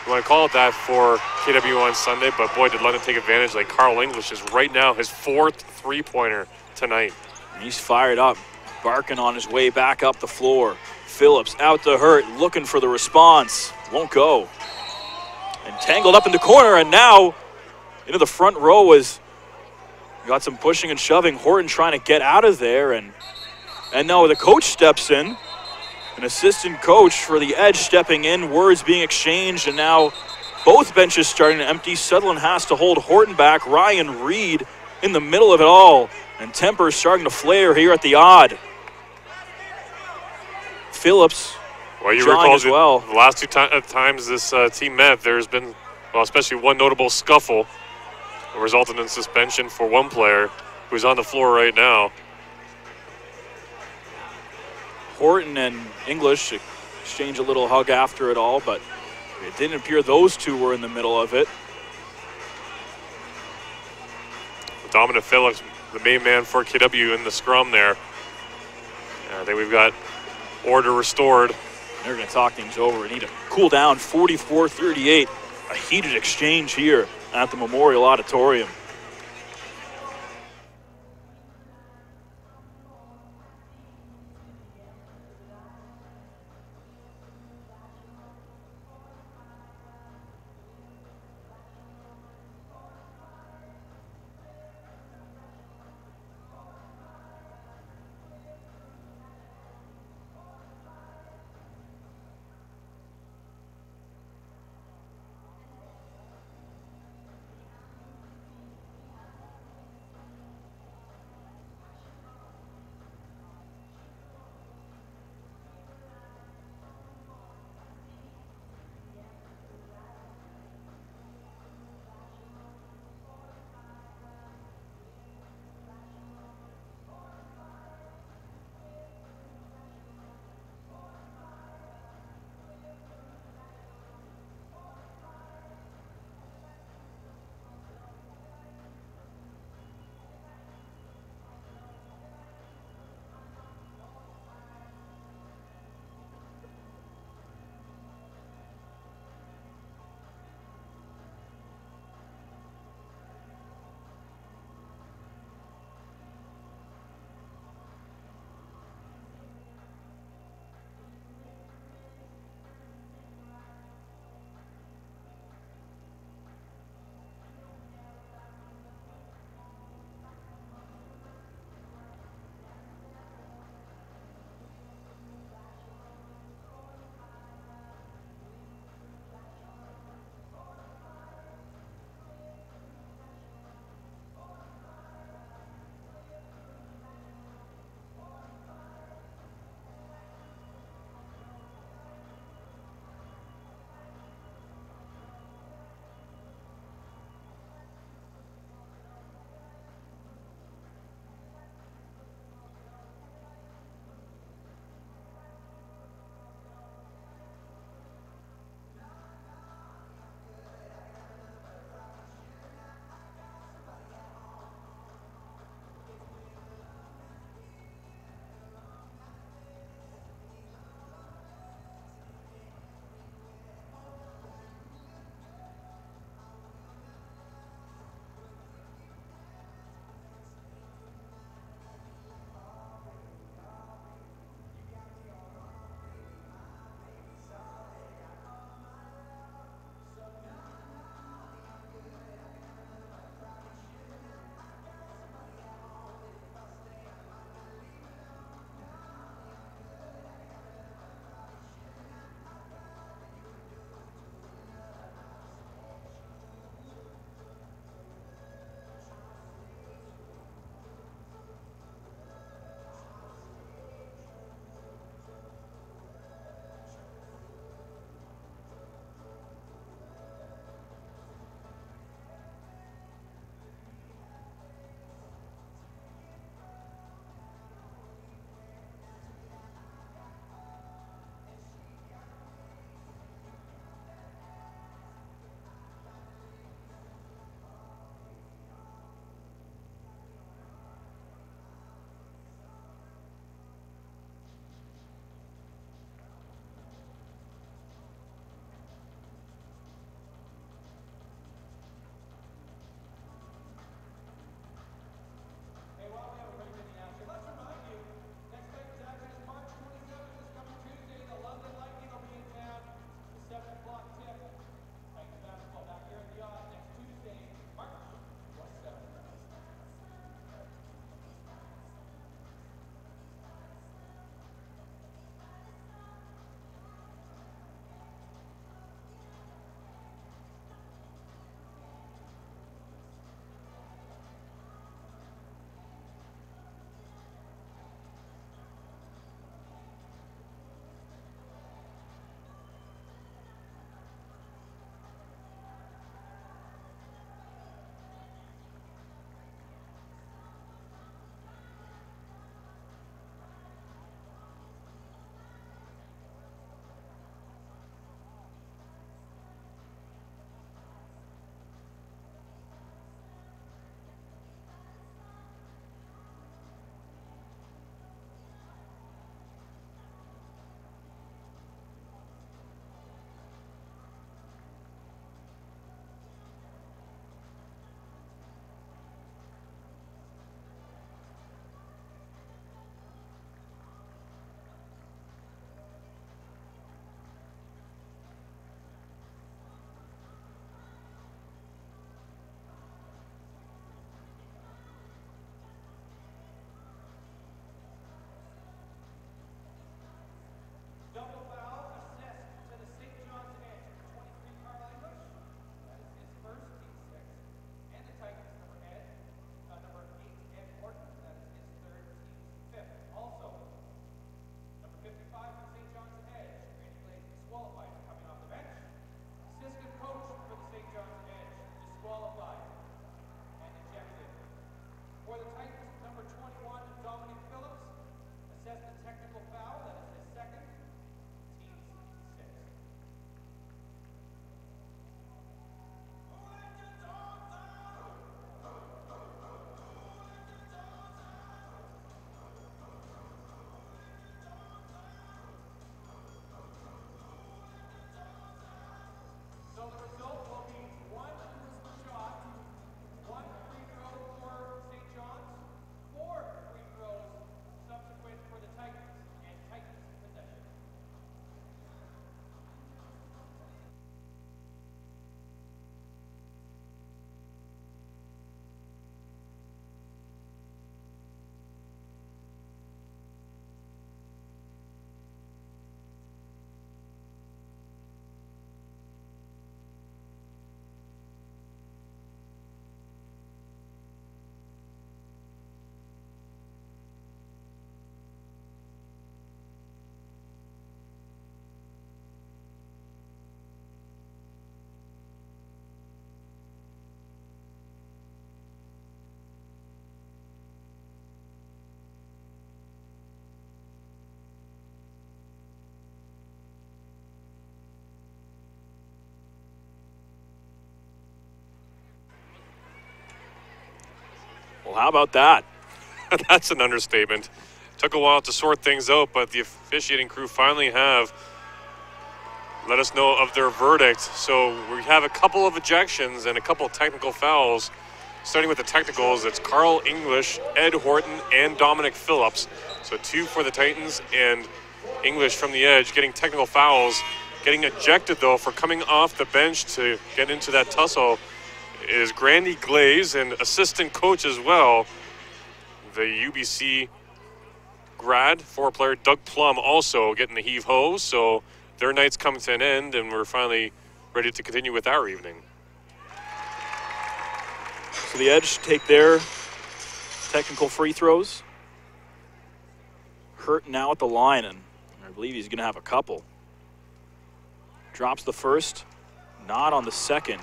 you want to call it that, for KW on Sunday, but boy, did London take advantage. Like Carl English is right now his 4th 3-pointer tonight. He's fired up, barking on his way back up the floor. Phillips out to Hurt, looking for the response. Won't go. And tangled up in the corner, and now into the front row is got some pushing and shoving. Horton trying to get out of there, and now the coach steps in. An assistant coach for the Edge stepping in, words being exchanged, and now both benches starting to empty. Sutherland has to hold Horton back. Ryan Reed in the middle of it all, and tempers starting to flare here at the odd. Phillips, well, you John recall as well. The last two times this team met, there's been, well, especially one notable scuffle that resulted in suspension for one player who's on the floor right now. Horton and English exchange a little hug after it all, but it didn't appear those two were in the middle of it. Dominic Phillips, the main man for KW in the scrum there. I think we've got order restored. They're going to talk things over and need to cool down. 44-38, a heated exchange here at the Memorial Auditorium. Well, how about that? That's an understatement. Took a while to sort things out, but the officiating crew finally have let us know of their verdict. So we have a couple of ejections and a couple of technical fouls. Starting with the technicals, it's Carl English, Ed Horton, and Dominic Phillips. So 2 for the Titans, and English from the edge getting technical fouls. Getting ejected, though, for coming off the bench to get into that tussle is Grandy Glaze, and assistant coach as well, the UBC grad, 4-player Doug Plum, also getting the heave-ho. So their night's come to an end, and we're finally ready to continue with our evening. So the Edge take their technical free throws. Hurt now at the line, and I believe he's going to have a couple. Drops the first, not on the second.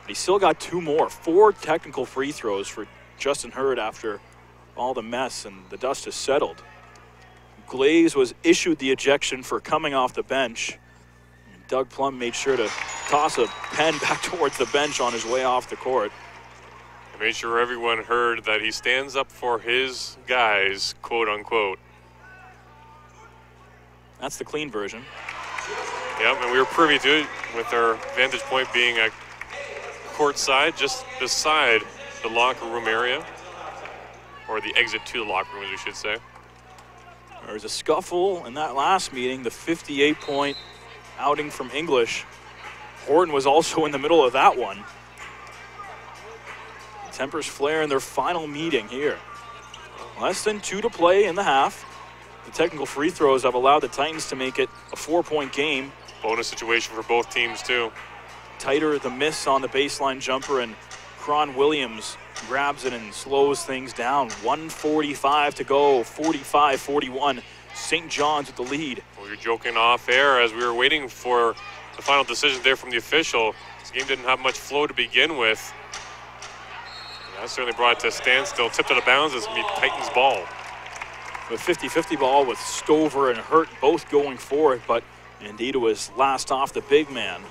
But he still got 2 more. 4 technical free throws for Justin Hurd after all the mess and the dust has settled. Glaze was issued the ejection for coming off the bench. And Doug Plum made sure to toss a pen back towards the bench on his way off the court. I made sure everyone heard that he stands up for his guys, quote unquote. That's the clean version. Yep, and we were privy to it with our vantage point being at court side, just beside the locker room area, or the exit to the locker room, as we should say. There was a scuffle in that last meeting, the 58-point outing from English. Horton was also in the middle of that one. Tempers flare in their final meeting here. Less than 2 to play in the half. The technical free throws have allowed the Titans to make it a 4-point game. Bonus situation for both teams, too. Tighter the miss on the baseline jumper, and Cron Williams grabs it and slows things down. 1:45 to go, 45-41. St. John's with the lead. We were joking off air as we were waiting for the final decision there from the official. This game didn't have much flow to begin with. That certainly brought it to a standstill. Tipped out of bounds. It's going to be Titans ball. A 50-50 ball with Stover and Hurt both going for it, but indeed it was last off the big man.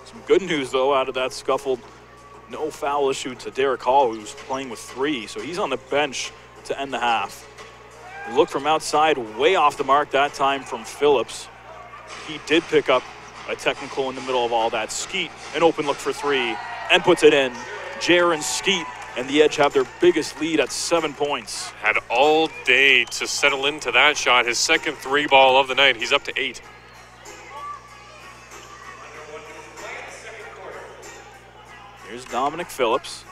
Some good news, though, out of that scuffle. No foul issue to Derek Hall, who's playing with 3, so he's on the bench to end the half. Look from outside, way off the mark that time from Phillips. He did pick up a technical in the middle of all that. Skeet, an open look for 3, and puts it in. Jaron Skeet and the Edge have their biggest lead at 7 points. Had all day to settle into that shot. His second 3 ball of the night. He's up to 8. Here's Dominic Phillips.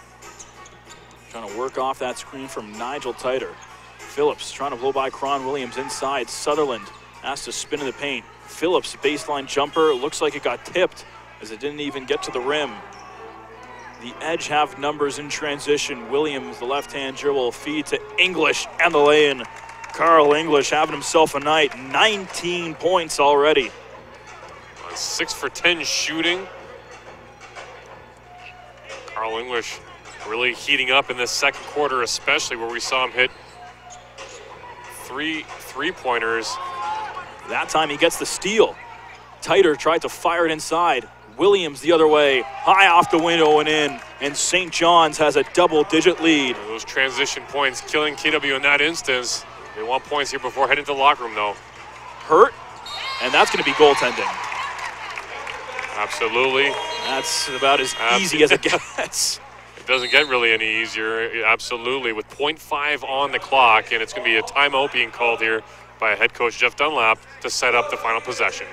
Trying to work off that screen from Nigel Titer. Phillips trying to blow by Cron Williams inside. Sutherland has to spin in the paint. Phillips, baseline jumper. Looks like it got tipped as it didn't even get to the rim. The Edge have numbers in transition. Williams, the left-hand dribble, feed to English and the lay-in. Carl English having himself a night. 19 points already. 6 for 10 shooting. Carl English really heating up in this second quarter, especially where we saw him hit 3 three-pointers. That time he gets the steal. Titer tried to fire it inside. Williams the other way, high off the window and in, and St. John's has a double-digit lead. Those transition points killing KW in that instance. They want points here before heading to the locker room, though. Hurt, and that's going to be goaltending. Absolutely. That's about as easy as it gets. It doesn't get really any easier, absolutely, with 0.5 on the clock, and it's going to be a timeout being called here by head coach Jeff Dunlap to set up the final possession.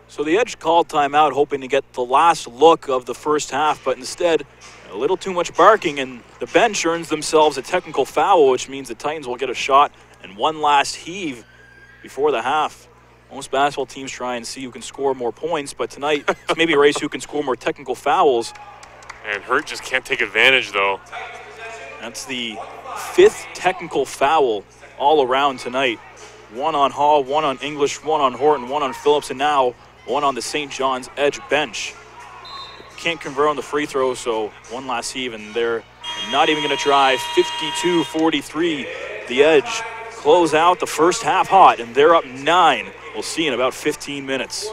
So the Edge called timeout, hoping to get the last look of the first half, but instead, a little too much barking, and the bench earns themselves a technical foul, which means the Titans will get a shot and one last heave before the half. Most basketball teams try and see who can score more points, but tonight it's maybe a race who can score more technical fouls. And Hurt just can't take advantage, though. That's the 5th technical foul all around tonight. 1 on Hall, 1 on English, 1 on Horton, 1 on Phillips, and now 1 on the St. John's Edge bench. Can't convert on the free throw, so one last heave, and they're not even going to try. 52-43. The Edge close out the first half hot, and they're up 9. We'll see in about 15 minutes.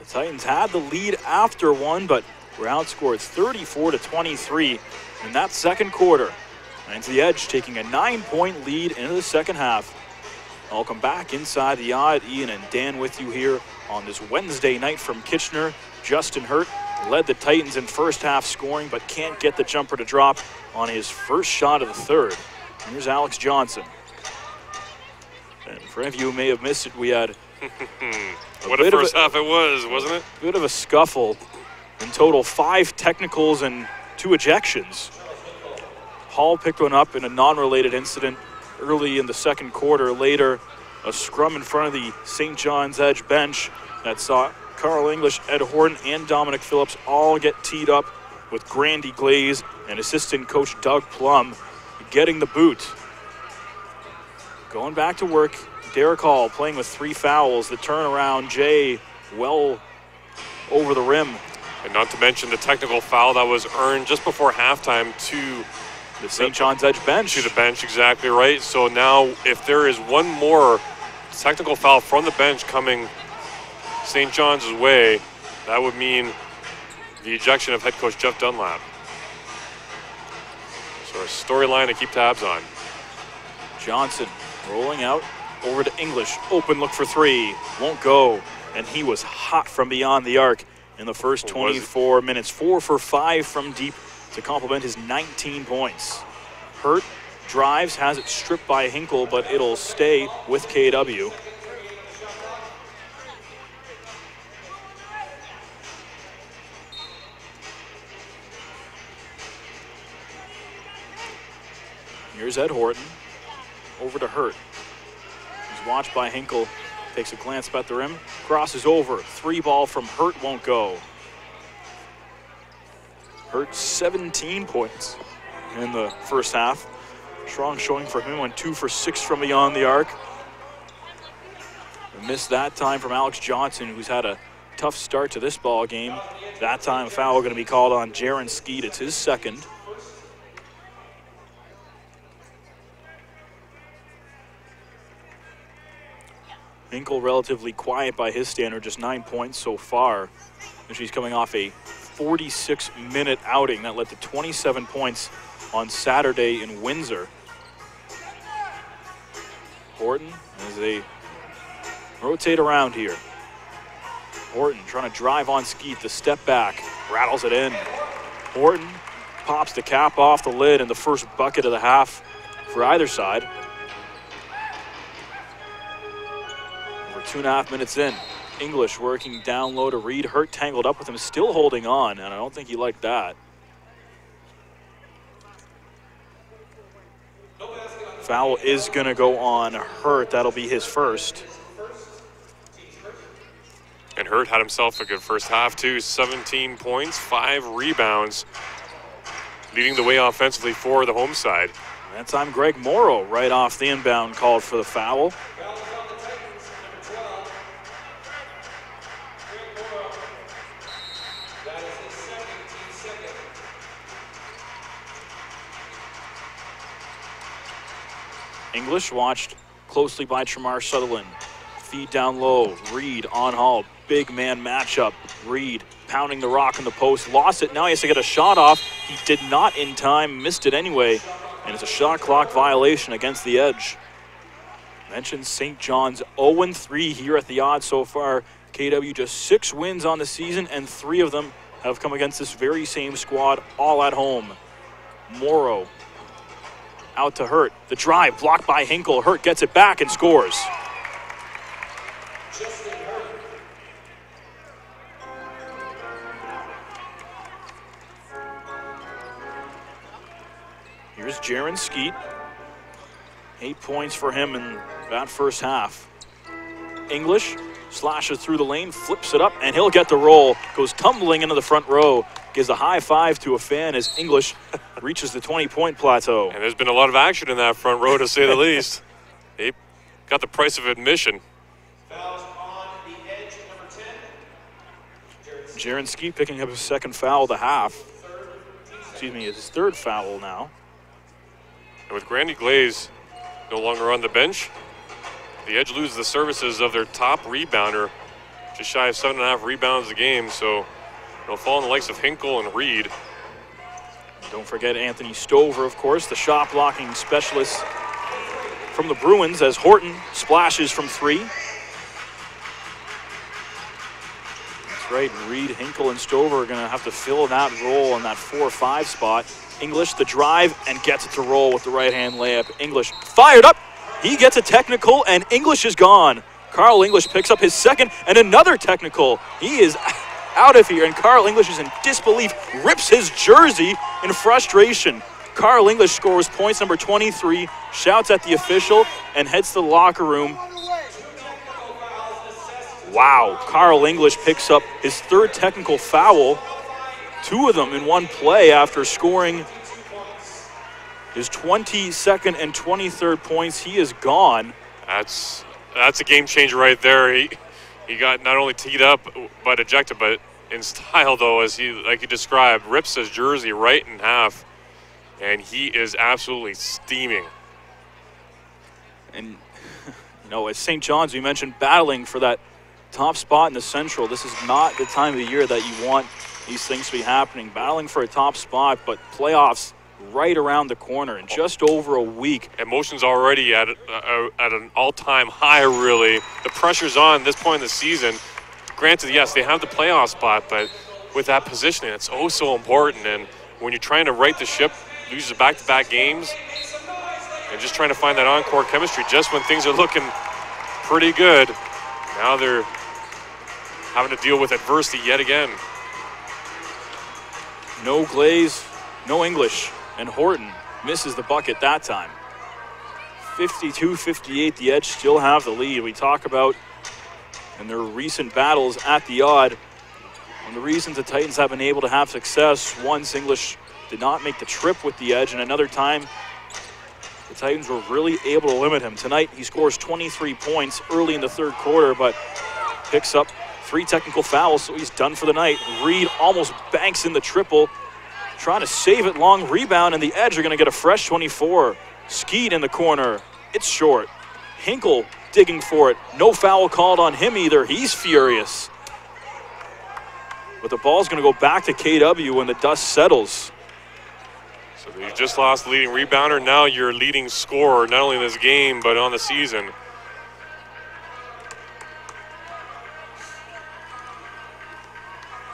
The Titans had the lead after one, but were outscored 34-23 in that second quarter. And it's the Edge taking a 9-point lead into the second half. Welcome back inside the Yacht. Ian and Dan with you here on this Wednesday night from Kitchener. Justin Hurt led the Titans in first half scoring, but can't get the jumper to drop on his first shot of the third. Here's Alex Johnson. And for any of you who may have missed it, we had what a first half it was, wasn't it? Bit of a scuffle. In total, 5 technicals and 2 ejections. Hall picked one up in a non-related incident early in the second quarter. Later, a scrum in front of the St. John's Edge bench that saw Carl English, Ed Horton, and Dominic Phillips all get teed up, with Grandy Glaze and assistant coach Doug Plum getting the boot. Going back to work, Derek Hall playing with 3 fouls. The turnaround, Jay well over the rim. And not to mention the technical foul that was earned just before halftime to the St. John's Edge bench. To the bench, exactly right. So now if there is one more technical foul from the bench coming St. John's way, that would mean the ejection of head coach Jeff Dunlap. So a storyline to keep tabs on. Johnson rolling out over to English. Open look for 3. Won't go. And he was hot from beyond the arc in the first 24 minutes. 4 for 5 from deep to complement his 19 points. Hurt drives, has it stripped by Hinkle, but it'll stay with KW. Here's Ed Horton over to Hurt. He's watched by Hinkle, takes a glance up at the rim, crosses over. 3 ball from Hurt, won't go. Hurt 17 points in the first half. Strong showing for him, went 2 for 6 from beyond the arc. Missed that time from Alex Johnson, who's had a tough start to this ball game. That time foul going to be called on Jaron Skeet. It's his second. Hinkle relatively quiet by his standard, just 9 points so far. And she's coming off a 46-minute outing that led to 27 points on Saturday in Windsor. Horton, as they rotate around here. Horton trying to drive on Skeet, the step back, rattles it in. Horton pops the cap off the lid in the first bucket of the half for either side. Over 2.5 minutes in. English working down low to Reed. Hurt tangled up with him, still holding on, and I don't think he liked that. Foul is going to go on Hurt. That'll be his first. And Hurt had himself a good first half, too. 17 points, 5 rebounds, leading the way offensively for the home side. That time, Greg Morrow, right off the inbound, called for the foul. English watched closely by Tremar Sutherland. Feed down low, Reed on Hall. Big man matchup. Reed pounding the rock in the post. Lost it, now he has to get a shot off. He did not in time, missed it anyway. And it's a shot clock violation against the Edge. Mentioned St. John's 0-3 here at the odds so far. KW just 6 wins on the season, and 3 of them have come against this very same squad, all at home. Morrow out to Hurt. The drive blocked by Hinkle. Hurt gets it back and scores. Here's Jaron Skeet. 8 points for him in that first half. English slashes through the lane, flips it up, and he'll get the roll. Goes tumbling into the front row. Gives a high five to a fan as English reaches the 20-point plateau. And there's been a lot of action in that front row, to say the least. They got the price of admission. Fouls on the Edge, number 10. Jaron Skeet picking up his second foul of the half. Excuse me, his third foul now. And with Grandy Glaze no longer on the bench, the Edge lose the services of their top rebounder, just shy of 7.5 rebounds a game, so it'll fall in the likes of Hinkle and Reed. Don't forget Anthony Stover, of course, the shot blocking specialist from the Bruins, as Horton splashes from 3. That's right, Reed, Hinkle, and Stover are going to have to fill that role in that 4-5 spot. English, the drive, and gets it to roll with the right-hand layup. English fired up. He gets a technical, and English is gone. Carl English picks up his second, and another technical. He is out of here, and Carl English is in disbelief, rips his jersey in frustration. Carl English scores points number 23, shouts at the official, and heads to the locker room. Wow, Carl English picks up his 3rd technical foul, 2 of them in one play after scoring his 22nd and 23rd points. He is gone. That's a game changer right there. He got not only teed up but ejected, but in style though, as he, like you described, rips his jersey right in half, and he is absolutely steaming. And you know, at St. John's, we mentioned battling for that top spot in the Central. This is not the time of the year that you want these things to be happening. Battling for a top spot, but playoffs right around the corner in just over a week. Emotions already at an all-time high, really. The pressure's on this point in the season. Granted, yes, they have the playoff spot, but with that positioning, it's oh so important. And when you're trying to right the ship, loses back-to-back games, and just trying to find that on-court chemistry just when things are looking pretty good, now they're having to deal with adversity yet again. No Glaze, no English. And Horton misses the bucket that time. 52-58, the Edge still have the lead. We talk about in their recent battles at the odd, one of the reasons the Titans have been able to have success. Once English did not make the trip with the Edge, and another time the Titans were really able to limit him. Tonight he scores 23 points early in the 3rd quarter, but picks up 3 technical fouls, so he's done for the night. Reed almost banks in the triple, trying to save it, long rebound, and the Edge are going to get a fresh 24. Skeet in the corner. It's short. Hinkle digging for it. No foul called on him either. He's furious. But the ball's going to go back to KW when the dust settles. So you just lost the leading rebounder. Now your leading scorer, not only in this game, but on the season.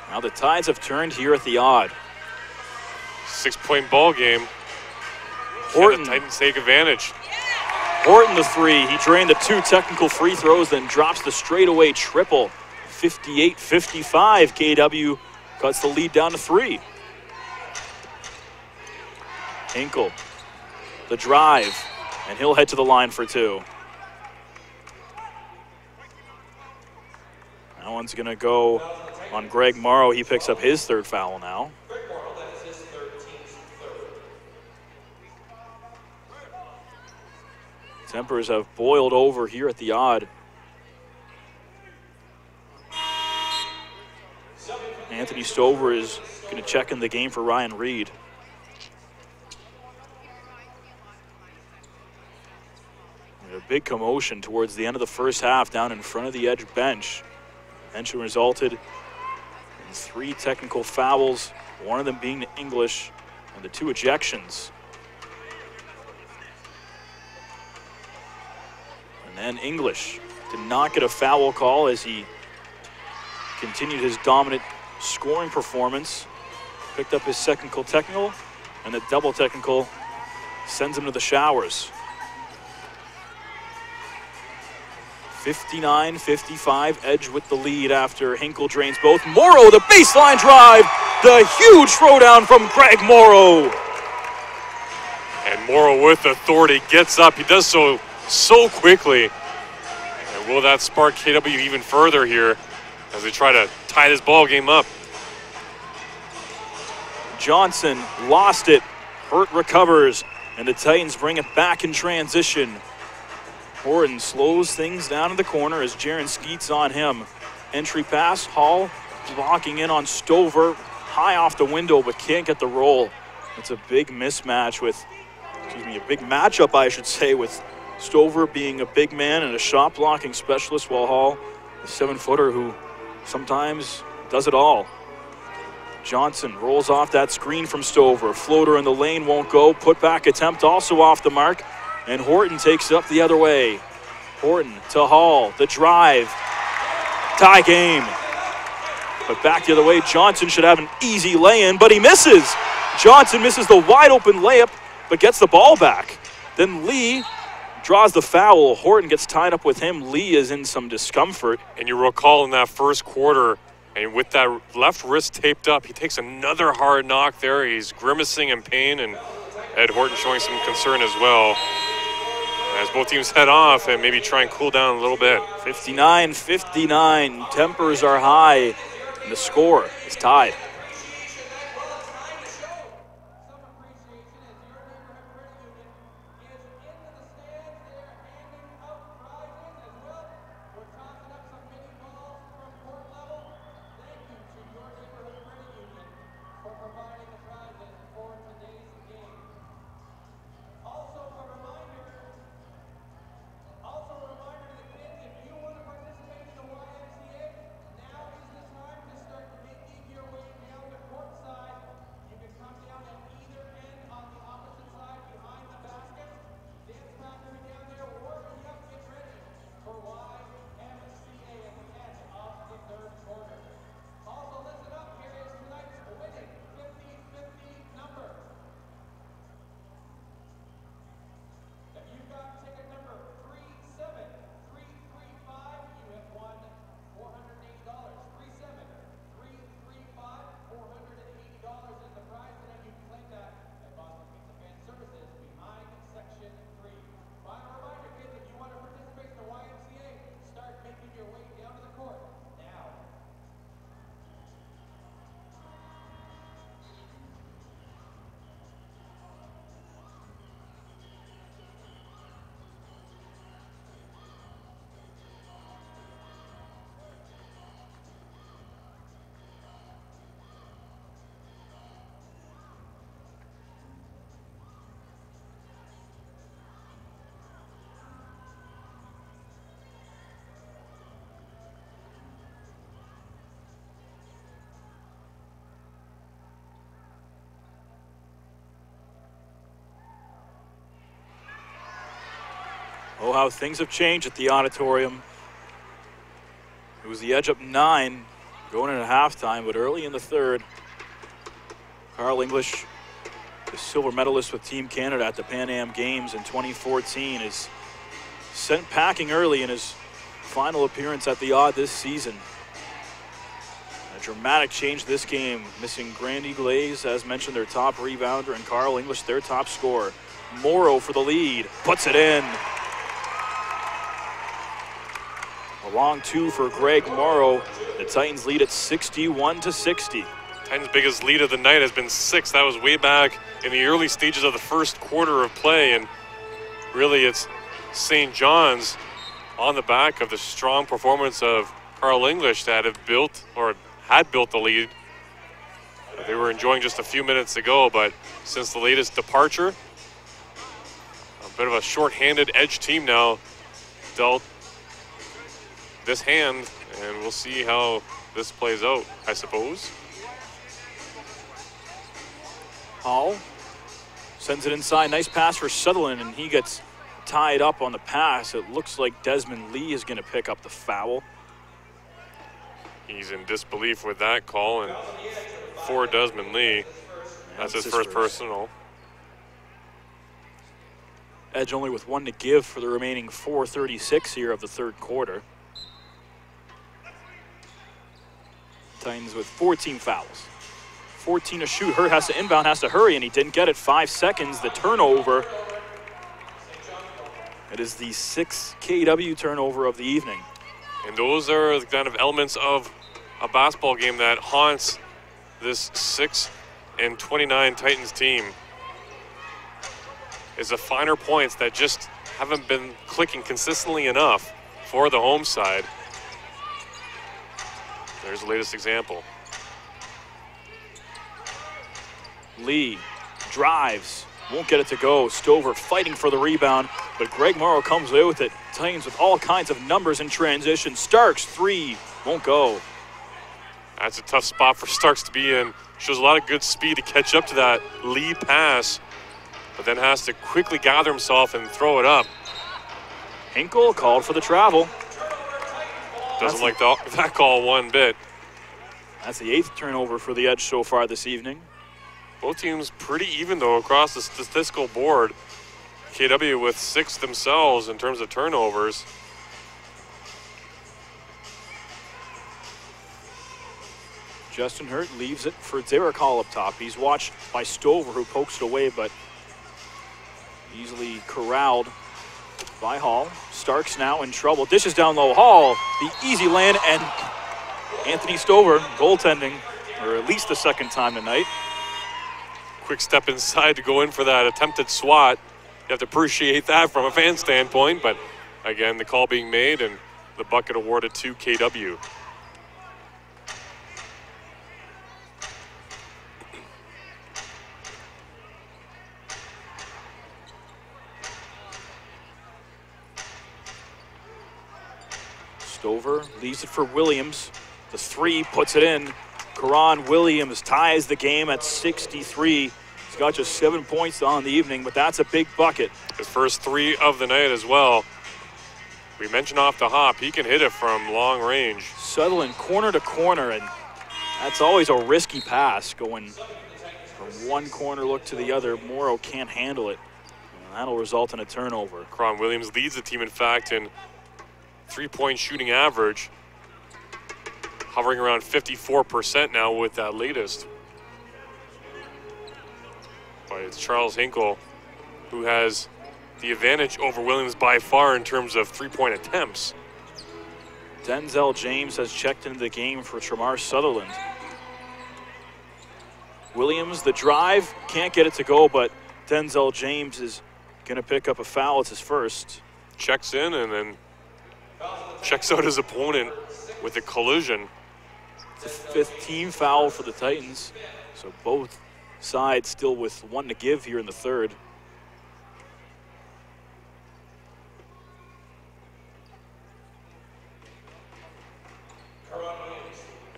Now the tides have turned here at the odd. 6-point ball game. Horton. Can the Titans take advantage? Horton the 3. He drained the 2 technical free throws, then drops the straightaway triple. 58-55. KW cuts the lead down to 3. Hinkle, the drive, and he'll head to the line for 2. That one's going to go on Greg Morrow. He picks up his 3rd foul now. Tempers have boiled over here at the odd. Anthony Stover is going to check in the game for Ryan Reed. A big commotion towards the end of the 1st half down in front of the Edge bench. Bench resulted in 3 technical fouls, one of them being to English, and the 2 ejections. And English did not get a foul call as he continued his dominant scoring performance. Picked up his 2nd technical, and the double technical sends him to the showers. 59-55, Edge with the lead after Hinkle drains both. Morrow, the baseline drive, the huge throwdown from Greg Morrow. And Morrow with authority gets up. He does so quickly. And will that spark KW even further here as they try to tie this ball game up? Johnson lost it. Hurt recovers, and the Titans bring it back in transition. Horton slows things down in the corner as Jaron Skeet's on him. Entry pass, Hall blocking in on Stover. High off the window, but can't get the roll. It's a big mismatch with, a big matchup, I should say, with Stover being a big man and a shot blocking specialist, while Hall, the 7-footer who sometimes does it all. Johnson rolls off that screen from Stover. Floater in the lane won't go. Put back attempt also off the mark. And Horton takes it up the other way. Horton to Hall. The drive. Tie game. But back the other way. Johnson should have an easy lay-in, but he misses. Johnson misses the wide open layup, but gets the ball back. Then Lee draws the foul. Horton gets tied up with him. Lee is in some discomfort. And you recall in that first quarter, and with that left wrist taped up, he takes another hard knock there. He's grimacing in pain, and Ed Horton showing some concern as well. As both teams head off and maybe try and cool down a little bit. 59-59. Tempers are high, and the score is tied. Oh, how things have changed at the auditorium. It was the Edge up 9 going into halftime, but early in the third, Carl English, the silver medalist with Team Canada at the Pan Am Games in 2014, is sent packing early in his final appearance at the Odd this season. A dramatic change this game, missing Grandy Glaze, as mentioned, their top rebounder, and Carl English, their top scorer. Morrow for the lead, puts it in. A long two for Greg Morrow. The Titans lead at 61-60. Titans' biggest lead of the night has been 6. That was way back in the early stages of the first quarter of play, and really it's St. John's on the back of the strong performance of Carl English that had built the lead. They were enjoying just a few minutes ago, but since the latest departure, a bit of a short-handed Edge team now dealt this hand, and we'll see how this plays out, I suppose. Hall sends it inside. Nice pass for Sutherland, and he gets tied up on the pass. It looks like Desmond Lee is going to pick up the foul. He's in disbelief with that call, and for Desmond Lee, that's his first personal. Edge only with 1 to give for the remaining 4:36 here of the third quarter. Titans with 14 fouls. 14 to shoot. Hurt has to inbound, has to hurry, and he didn't get it. 5 seconds. The turnover. It is the 6th KW turnover of the evening. And those are the kind of elements of a basketball game that haunts this 6-29 Titans team. Is the finer points that just haven't been clicking consistently enough for the home side. There's the latest example. Lee drives, won't get it to go. Stover fighting for the rebound, but Greg Morrow comes away with it. Titans with all kinds of numbers in transition. Starks, 3, won't go. That's a tough spot for Starks to be in. Shows a lot of good speed to catch up to that lead pass, but then has to quickly gather himself and throw it up. Hinkle called for the travel. Doesn't like that call one bit. That's the 8th turnover for the Edge so far this evening. Both teams pretty even, though, across the statistical board. KW with 6 themselves in terms of turnovers. Justin Hurt leaves it for Derek Hall up top. He's watched by Stover, who pokes it away, but easily corralled by Hall. Starks now in trouble. Dishes down low. Hall, the easy land, and Anthony Stover goaltending, or at least the second time tonight. Quick step inside to go in for that attempted swat. You have to appreciate that from a fan standpoint, but again, the call being made and the bucket awarded to KW. Stover leaves it for Williams. The 3 puts it in. Karan Williams ties the game at 63. He's got just 7 points on the evening, but that's a big bucket. His first 3 of the night as well. We mentioned off the hop, he can hit it from long range. Sutherland corner to corner, and that's always a risky pass going from one corner look to the other. Morrow can't handle it. And that'll result in a turnover. Karan Williams leads the team, in fact, in 3-point shooting average, hovering around 54% now with that latest. But it's Charles Hinkle who has the advantage over Williams by far in terms of 3-point attempts. Denzel James has checked into the game for Tremar Sutherland. Williams, the drive, can't get it to go, but Denzel James is going to pick up a foul. It's his first. Checks in and then checks out his opponent with a collision. It's the 5th team foul for the Titans. So both sides still with 1 to give here in the 3rd.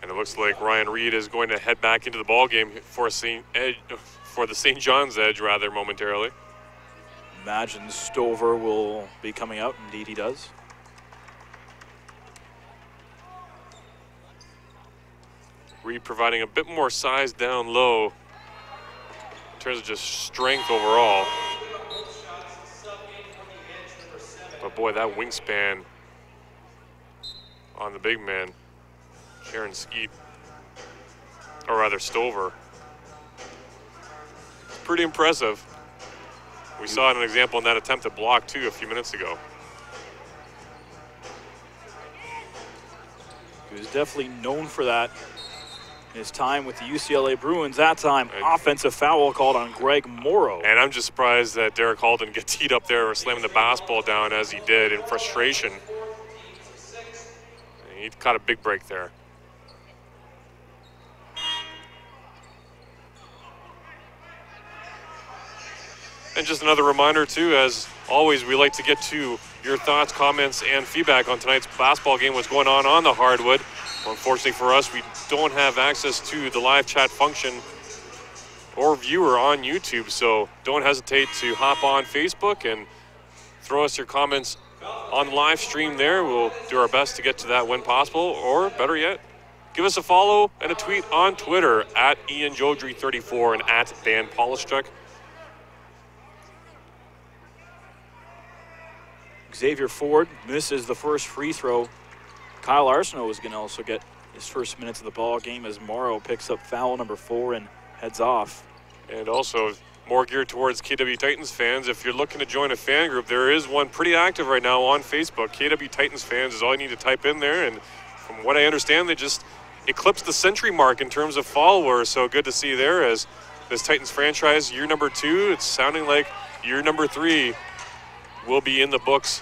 And it looks like Ryan Reed is going to head back into the ball game for the St. John's Edge momentarily. Imagine Stover will be coming out. Indeed he does. Reed providing a bit more size down low in terms of just strength overall. But boy, that wingspan on the big man, Sharon Skeet, or rather Stover. It's pretty impressive. We saw an example in that attempted block too a few minutes ago. He was definitely known for that. His time with the UCLA Bruins, that time, offensive foul called on Greg Morrow. And I'm just surprised that Derek Hall didn't get teed up there or slamming the basketball down as he did in frustration. And he caught a big break there. And just another reminder, too, as always, we like to get to your thoughts, comments, and feedback on tonight's basketball game, what's going on the hardwood. Well, unfortunately for us, we don't have access to the live chat function or viewer on YouTube, so don't hesitate to hop on Facebook and throw us your comments on the live stream there. We'll do our best to get to that when possible, or better yet, give us a follow and a tweet on Twitter at IanJodry34 and at Dan Polischuk. Xavier Ford misses the first free throw. Kyle Arsenault is going to also get his first minutes of the ball game as Morrow picks up foul number 4 and heads off. And also more geared towards KW Titans fans. If you're looking to join a fan group, there is one pretty active right now on Facebook. KW Titans fans is all you need to type in there. And from what I understand, they just eclipsed the century mark in terms of followers. So good to see there as this Titans franchise, year number 2, it's sounding like year number 3 will be in the books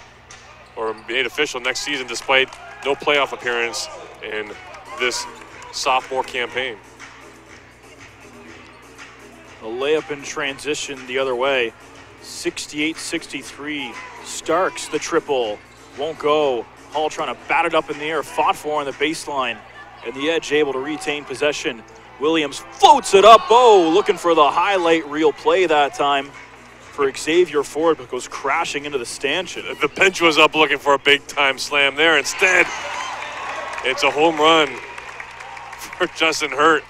or made official next season despite no playoff appearance in this sophomore campaign. A layup in transition the other way. 68-63. Starks, the triple. Won't go. Hall trying to bat it up in the air. Fought for on the baseline. and the Edge able to retain possession. Williams floats it up. Oh, looking for the highlight reel play that time for Xavier Ford, but goes crashing into the stanchion. The bench was up looking for a big-time slam there. Instead, it's a home run for Justin Hurt,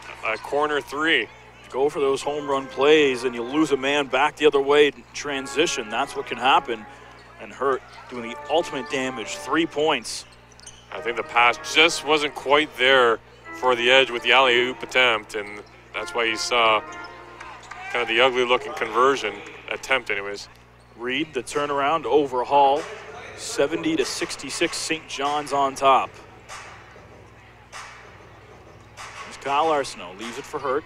corner 3. Go for those home run plays, and you lose a man back the other way in transition. That's what can happen. And Hurt doing the ultimate damage, 3 points. I think the pass just wasn't quite there for the Edge with the alley-oop attempt, and that's why you saw kind of the ugly-looking conversion attempt anyways. Reed, the turnaround over Hall, 70-66, St. John's on top. There's Kyle Arsenault, leaves it for Hurt.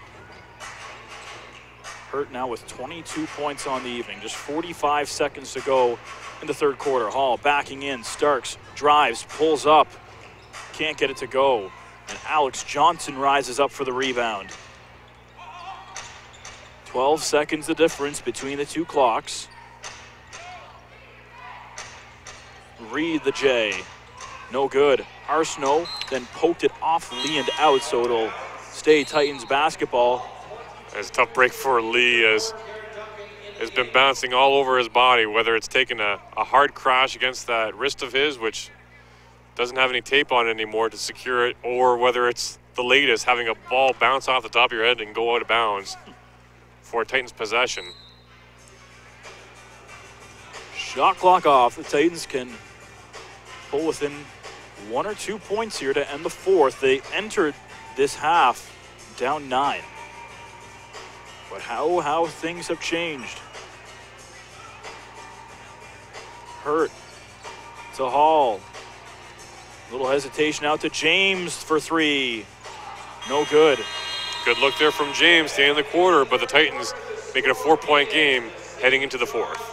Hurt now with 22 points on the evening, just 45 seconds to go in the third quarter. Hall backing in, Starks drives, pulls up, can't get it to go. And Alex Johnson rises up for the rebound. 12 seconds the difference between the two clocks. Reed the J, no good. Arsenault then poked it off Lee and out, so it'll stay Titans basketball. It's a tough break for Lee as has been bouncing all over his body, whether it's taken a hard crash against that wrist of his, which doesn't have any tape on it anymore to secure it, or whether it's the latest, having a ball bounce off the top of your head and go out of bounds for Titans possession. Shot clock off. The Titans can pull within 1 or 2 points here to end the fourth. They entered this half down 9. But how things have changed. Hurt to Hall. Little hesitation out to James for 3. No good. Good look there from James to end the quarter, but the Titans making a 4-point game heading into the fourth.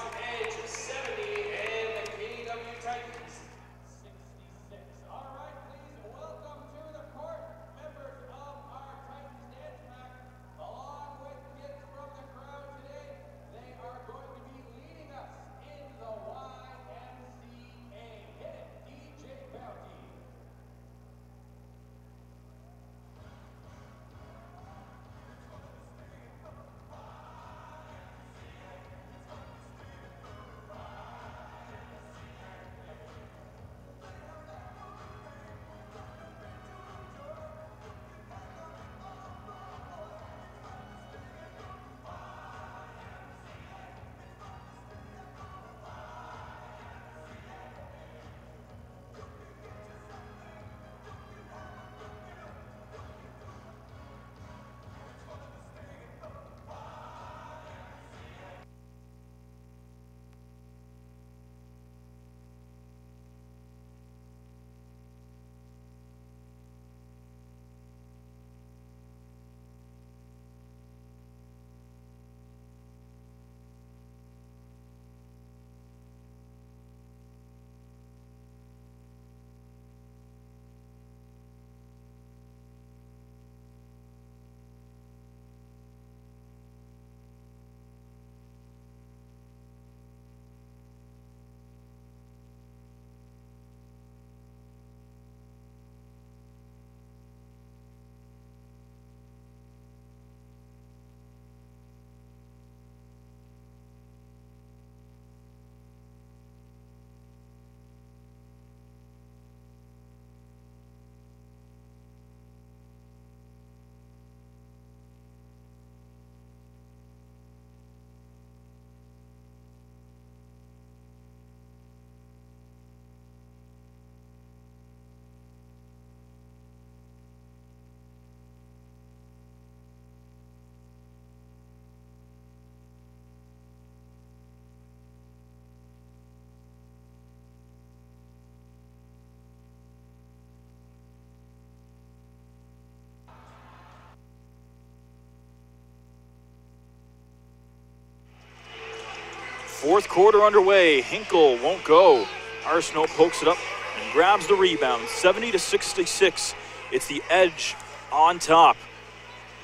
Fourth quarter underway. Hinkle won't go. Arsenault pokes it up and grabs the rebound. 70-66. It's the Edge on top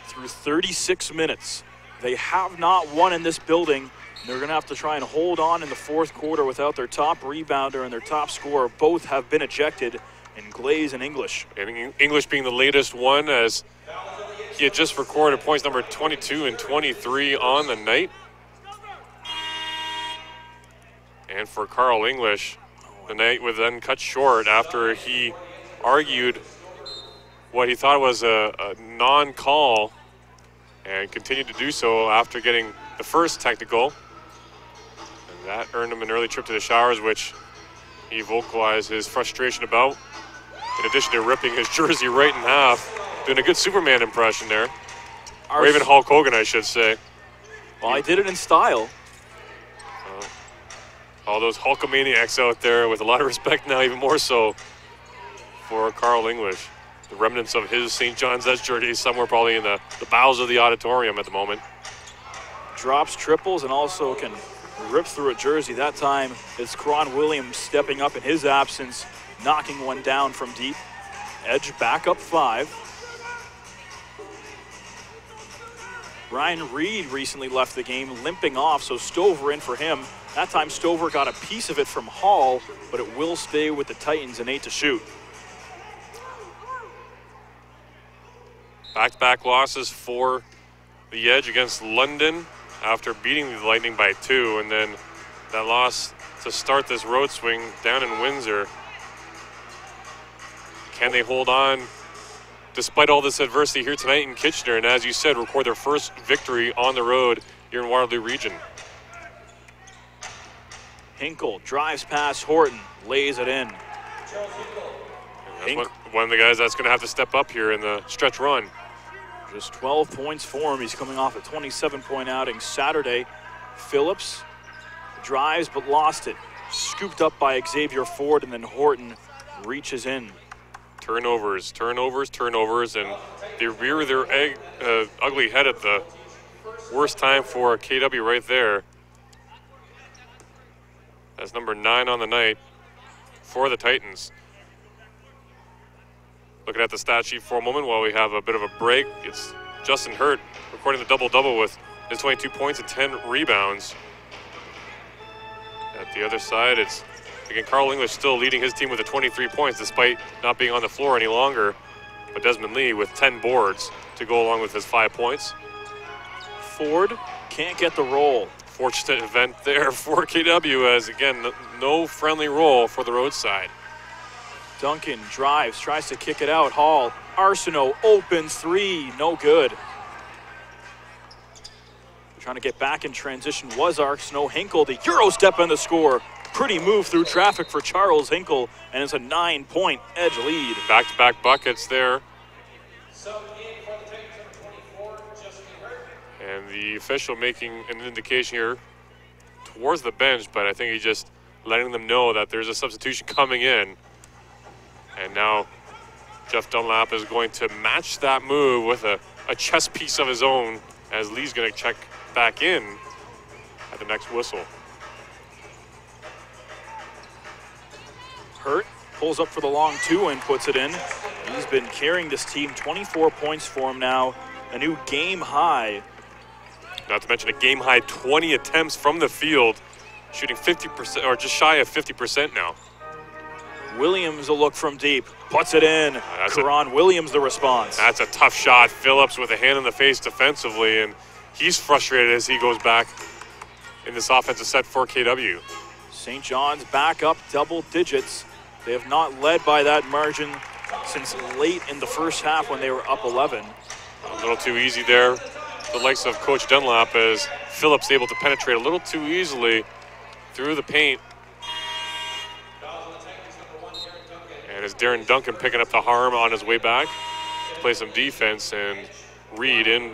through 36 minutes. They have not won in this building. They're going to have to try and hold on in the fourth quarter without their top rebounder and their top scorer. Both have been ejected in Glaze and English. And English being the latest one, as he had just recorded points number 22 and 23 on the night. And for Carl English, the night was then cut short after he argued what he thought was a non-call and continued to do so after getting the first technical. And that earned him an early trip to the showers, which he vocalized his frustration about, in addition to ripping his jersey right in half, doing a good Superman impression there. Or even Hulk Hogan, I should say. Well, I did it in style. All those Hulkamaniacs out there with a lot of respect now, even more so for Carl English. The remnants of his St. John's S jersey somewhere probably in the bowels of the auditorium at the moment. Drops triples and also can rip through a jersey. That time it's Karan Williams stepping up in his absence, knocking one down from deep. Edge back up 5. Ryan Reed recently left the game limping off, so Stover in for him. That time Stover got a piece of it from Hall, but it will stay with the Titans and 8 to shoot. Back-to-back losses for the Edge against London after beating the Lightning by 2, and then that loss to start this road swing down in Windsor. Can they hold on despite all this adversity here tonight in Kitchener, and as you said, record their first victory on the road here in Waterloo Region? Hinkle drives past Horton, lays it in. That's one of the guys that's going to have to step up here in the stretch run. Just 12 points for him. He's coming off a 27-point outing Saturday. Phillips drives but lost it. Scooped up by Xavier Ford, and then Horton reaches in. Turnovers, and they rear their ugly head at the worst time for KW right there. That's number 9 on the night for the Titans. Looking at the stat sheet for a moment while we have a bit of a break. It's Justin Hurt recording the double-double with his 22 points and 10 rebounds. At the other side, it's, again, Carl English still leading his team with the 23 points despite not being on the floor any longer. But Desmond Lee with 10 boards to go along with his 5 points. Ford can't get the roll. Fortunate event there for KW, as, again, no friendly roll for the roadside. Duncan drives, tries to kick it out. Hall, Arsenault, open 3, no good. Trying to get back in transition was Arsenault. Hinkle, the Euro step in the score. Pretty move through traffic for Charles Hinkle, and it's a 9-point Edge lead. Back-to-back buckets there. And the official making an indication here towards the bench, but I think he's just letting them know that there's a substitution coming in. And now Jeff Dunlap is going to match that move with a chess piece of his own, as Lee's going to check back in at the next whistle. Hurt pulls up for the long 2 and puts it in. He's been carrying this team, 24 points for him now, a new game high. Not to mention a game high 20 attempts from the field, shooting 50%, or just shy of 50% now. Williams a look from deep, puts it in. Karan Williams the response. That's a tough shot. Phillips with a hand in the face defensively, and he's frustrated as he goes back in this offensive set for KW. St. John's back up double digits. They have not led by that margin since late in the first half when they were up 11. A little too easy there. The likes of Coach Dunlap, as Phillips able to penetrate a little too easily through the paint. And as Darren Duncan picking up the harm on his way back to play some defense, and Reed in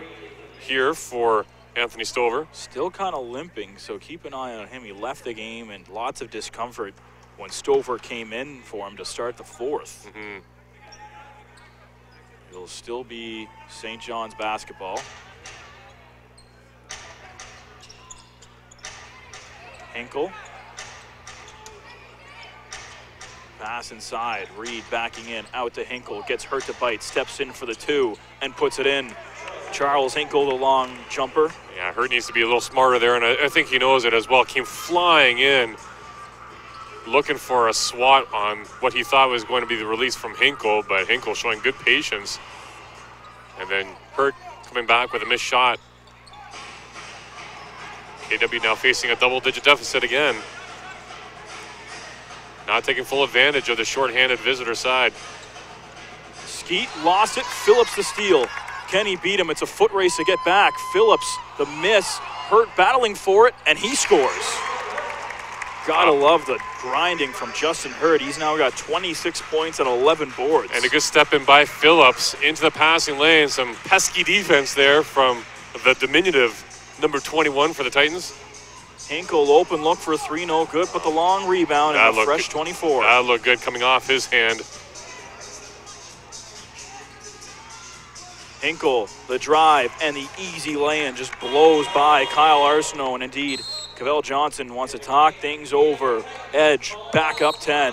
here for Anthony Stover. Still kind of limping, so keep an eye on him. He left the game and lots of discomfort when Stover came in for him to start the 4th. It'll still be St. John's basketball. Hinkle. Pass inside, Reed backing in, out to Hinkle, gets Hurt to bite, steps in for the 2, and puts it in. Charles Hinkle, the long jumper. Yeah, Hurt needs to be a little smarter there, and I think he knows it as well. Came flying in looking for a swat on what he thought was going to be the release from Hinkle, but Hinkle showing good patience. And then Hurt coming back with a missed shot. KW now facing a double-digit deficit again. Not taking full advantage of the short-handed visitor side. Skeet lost it. Phillips the steal. Kenny beat him. It's a foot race to get back. Phillips the miss. Hurt battling for it, and he scores. Gotta love the grinding from Justin Hurt. He's now got 26 points and 11 boards. And a good step in by Phillips into the passing lane. Some pesky defense there from the diminutive number 21 for the Titans. Hinkle open look for a 3, no good, but the long rebound and a fresh 24. That looked good coming off his hand. Hinkle, the drive, and the easy lay-in just blows by Kyle Arsenault, and indeed, Cavell Johnson wants to talk things over. Edge back up 10.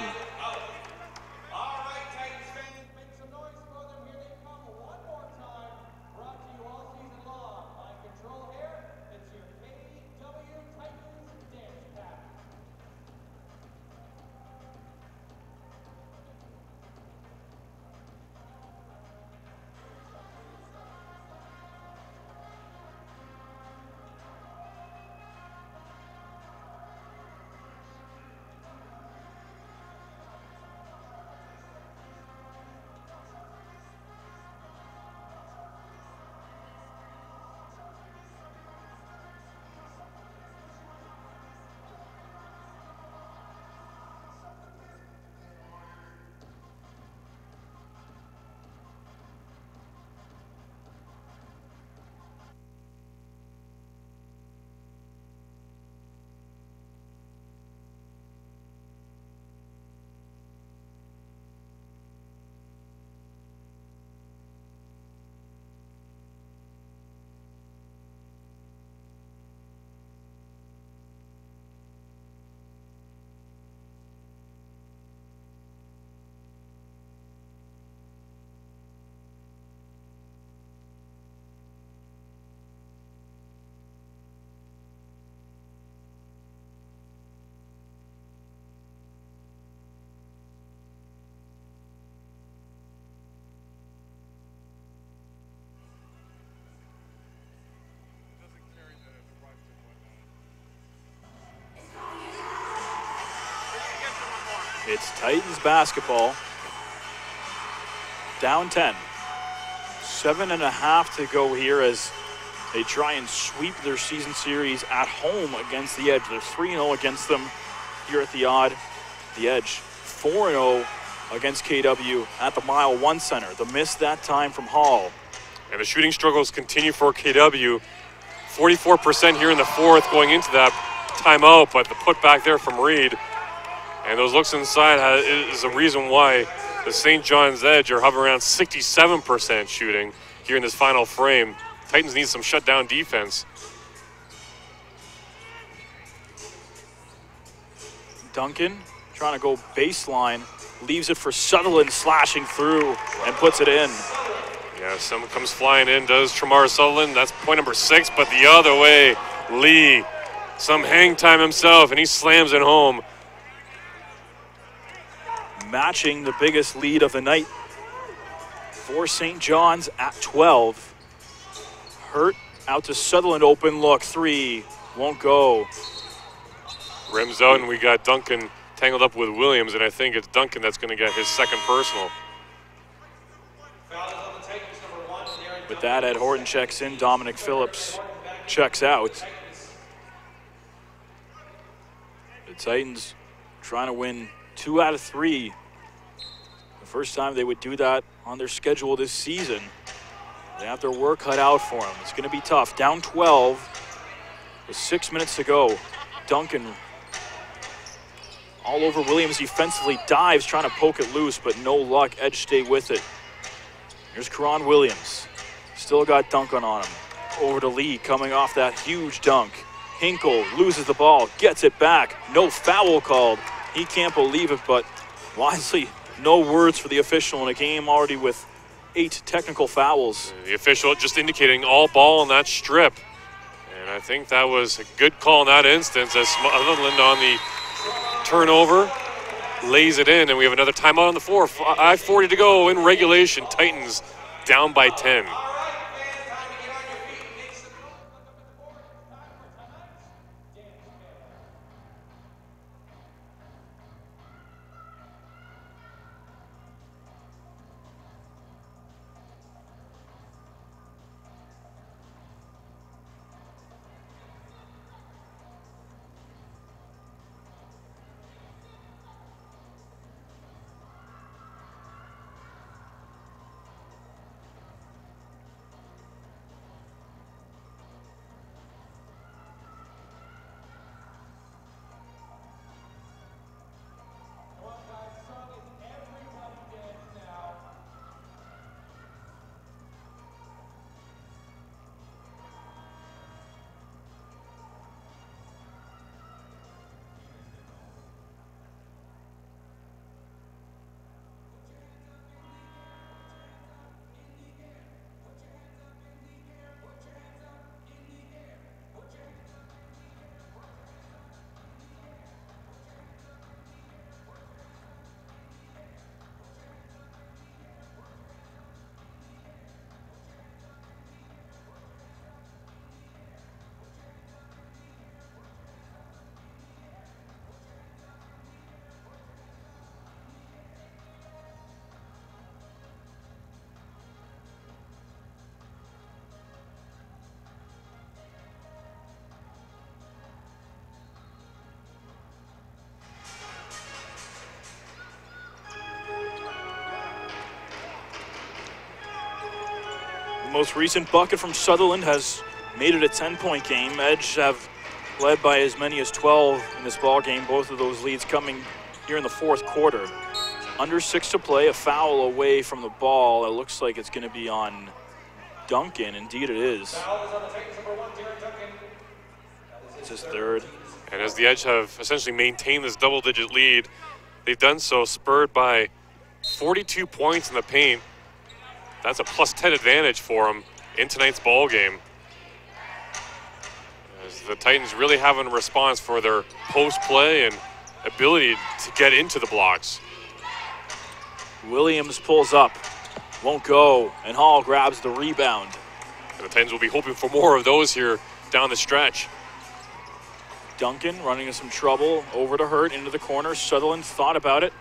It's Titans basketball. Down 10. 7.5 to go here as they try and sweep their season series at home against the Edge. They're 3-0 against them here at the Odd. The Edge 4-0 against KW at the Mile One Center. The miss that time from Hall. And the shooting struggles continue for KW. 44% here in the fourth going into that timeout, but the putback there from Reed. And those looks inside is a reason why the St. John's Edge are hovering around 67% shooting here in this final frame. Titans need some shutdown defense. Duncan trying to go baseline, leaves it for Sutherland slashing through and puts it in. Yeah, someone comes flying in, does Tremar Sutherland. That's point number 6, but the other way, Lee, some hang time himself, and he slams it home. Matching the biggest lead of the night for St. John's at 12. Hurt out to Sutherland, open look, 3, won't go. Rims out, and we got Duncan tangled up with Williams, and I think it's Duncan that's going to get his second personal. With that, Ed Horton checks in, Dominic Phillips checks out. The Titans trying to win 2 out of 3. The first time they would do that on their schedule this season. They have their work cut out for them. It's going to be tough. Down 12 with 6 minutes to go. Duncan all over Williams defensively, dives, trying to poke it loose, but no luck. Edge stay with it. Here's Karan Williams. Still got Duncan on him. Over to Lee coming off that huge dunk. Hinkle loses the ball, gets it back. No foul called. He can't believe it, but wisely, no words for the official in a game already with 8 technical fouls. The official just indicating all ball on that strip. And I think that was a good call in that instance as Sutherland on the turnover, lays it in, and we have another timeout on the floor. 5:40 to go in regulation. Titans down by 10. The most recent bucket from Sutherland has made it a 10-point game. Edge have led by as many as 12 in this ball game. Both of those leads coming here in the fourth quarter. Under 6 to play, a foul away from the ball. It looks like it's going to be on Duncan. Indeed it is. It's his third. And as the Edge have essentially maintained this double-digit lead, they've done so spurred by 42 points in the paint. That's a plus 10 advantage for them in tonight's ball game. As the Titans really having a response for their post play and ability to get into the blocks. Williams pulls up, won't go, and Hall grabs the rebound. And the Titans will be hoping for more of those here down the stretch. Duncan running into some trouble, over to Hurt, into the corner. Sutherland thought about it.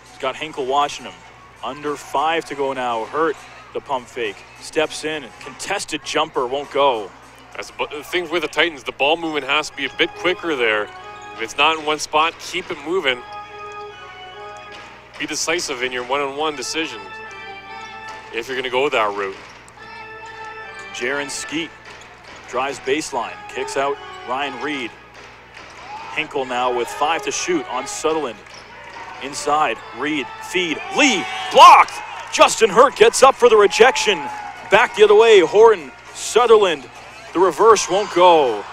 He's got Hinkle watching him. Under 5 to go now. Hurt the pump fake, steps in, contested jumper, won't go. That's the thing with the Titans, the ball movement has to be a bit quicker there. If it's not in one spot, keep it moving. Be decisive in your one-on-one decisions if you're going to go that route. Jaron Skeet drives baseline, kicks out Ryan Reed. Hinkle now with 5 to shoot on Sutherland. Inside, Reed, feed, Lee, blocked! Justin Hurt gets up for the rejection. Back the other way, Horton, Sutherland. The reverse won't go.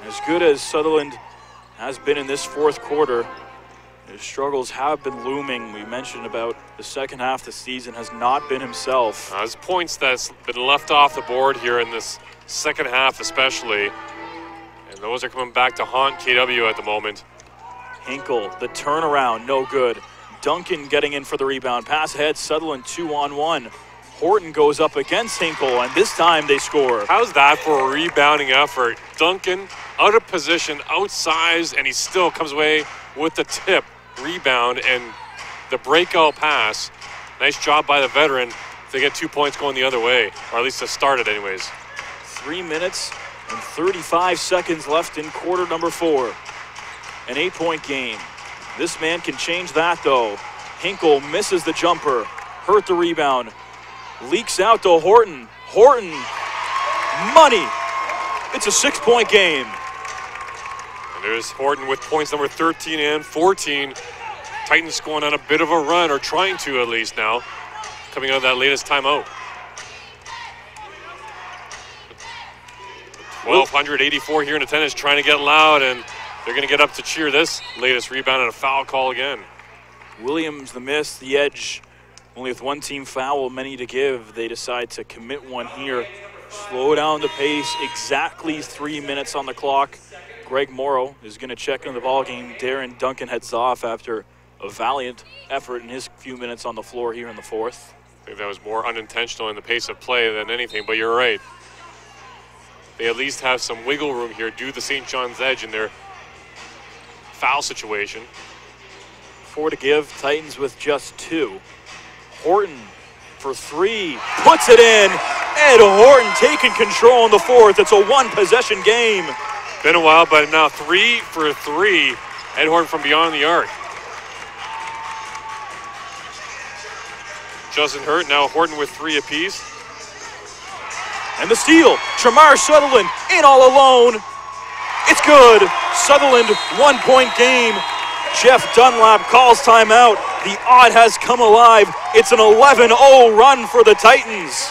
As good as Sutherland has been in this fourth quarter, his struggles have been looming. We mentioned about the second half of the season has not been himself. There's points that's been left off the board here in this second half especially. And those are coming back to haunt KW at the moment. Hinkle, the turnaround, no good. Duncan getting in for the rebound. Pass ahead, Sutherland 2-on-1. Horton goes up against Hinkle, and this time they score. How's that for a rebounding effort? Duncan out of position, outsized, and he still comes away with the tip, rebound, and the breakout pass. Nice job by the veteran. They get 2 points going the other way, or at least to start it anyways. 3 minutes and 35 seconds left in quarter number 4. An 8-point game. This man can change that though. Hinkle misses the jumper. Hurt the rebound. Leaks out to Horton. Horton, money. It's a 6-point game. And there's Horton with points number 13 and 14. Titans going on a bit of a run, or trying to at least now, coming out of that latest timeout. 1,284 here in attendance, trying to get loud, and they're going to get up to cheer this latest rebound and a foul call again. Williams the miss, the Edge only with one team foul, many to give. They decide to commit one here. Slow down the pace, exactly 3 minutes on the clock. Greg Morrow is going to check into the ballgame. Darren Duncan heads off after a valiant effort in his few minutes on the floor here in the fourth. I think that was more unintentional in the pace of play than anything, but you're right. They at least have some wiggle room here due to St. John's Edge in their foul situation. 4 to give, Titans with just 2. Horton for 3, puts it in. Ed Horton taking control in the fourth. It's a one-possession game. Been a while, but now 3 for 3. Ed Horton from beyond the arc. Justin Hurt, now Horton with 3 apiece. And the steal, Tremar Sutherland in all alone. It's good. Sutherland, 1-point game. Jeff Dunlap calls timeout. The odd has come alive. It's an 11-0 run for the Titans.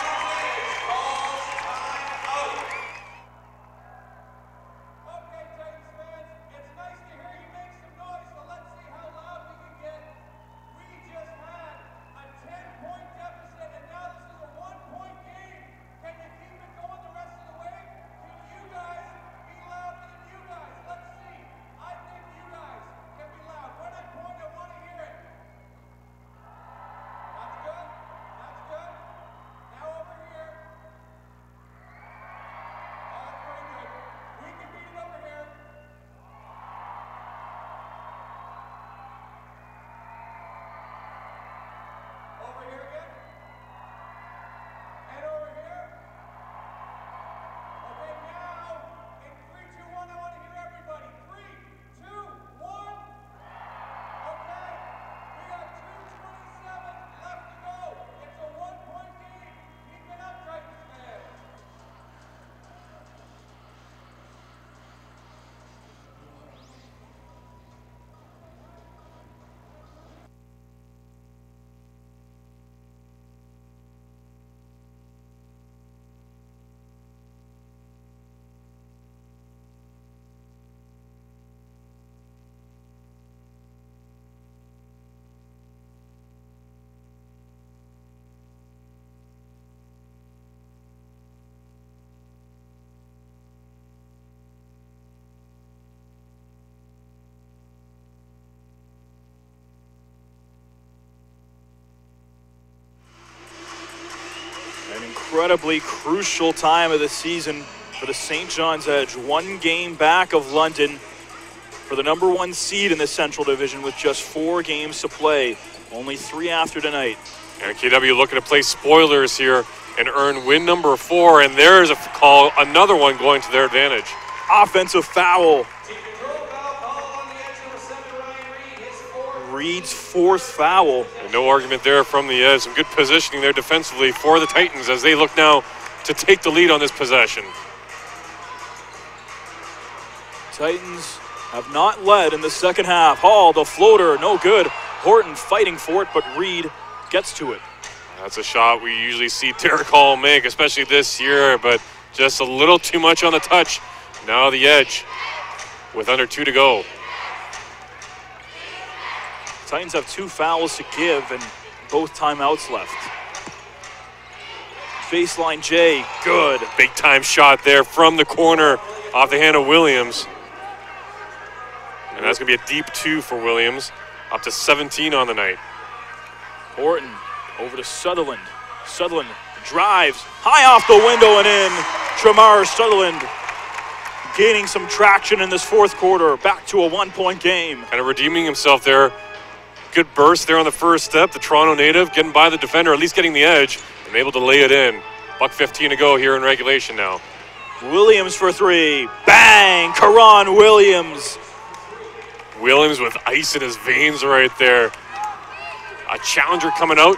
Incredibly crucial time of the season for the St. John's Edge. 1 game back of London for the number 1 seed in the Central Division with just 4 games to play. Only 3 after tonight. And KW looking to play spoilers here and earn win number 4. And there's a call, another one going to their advantage. Offensive foul. Reed's 4th foul. And no argument there from the Edge. Some good positioning there defensively for the Titans as they look now to take the lead on this possession. Titans have not led in the second half. Hall, the floater, no good. Horton fighting for it, but Reed gets to it. That's a shot we usually see Derek Hall make, especially this year, but just a little too much on the touch. Now the Edge with under 2 to go. Titans have 2 fouls to give and both timeouts left. Baseline J, good. Big time shot there from the corner off the hand of Williams. And that's going to be a deep 2 for Williams, up to 17 on the night. Horton over to Sutherland. Sutherland drives high off the window and in. Tremar Sutherland gaining some traction in this fourth quarter. Back to a 1-point game. Kind of redeeming himself there. Good burst there on the first step. The Toronto native getting by the defender, at least getting the edge, and able to lay it in. $1:15 to go here in regulation now. Williams for 3. Bang! Karan Williams. Williams with ice in his veins right there. A challenger coming out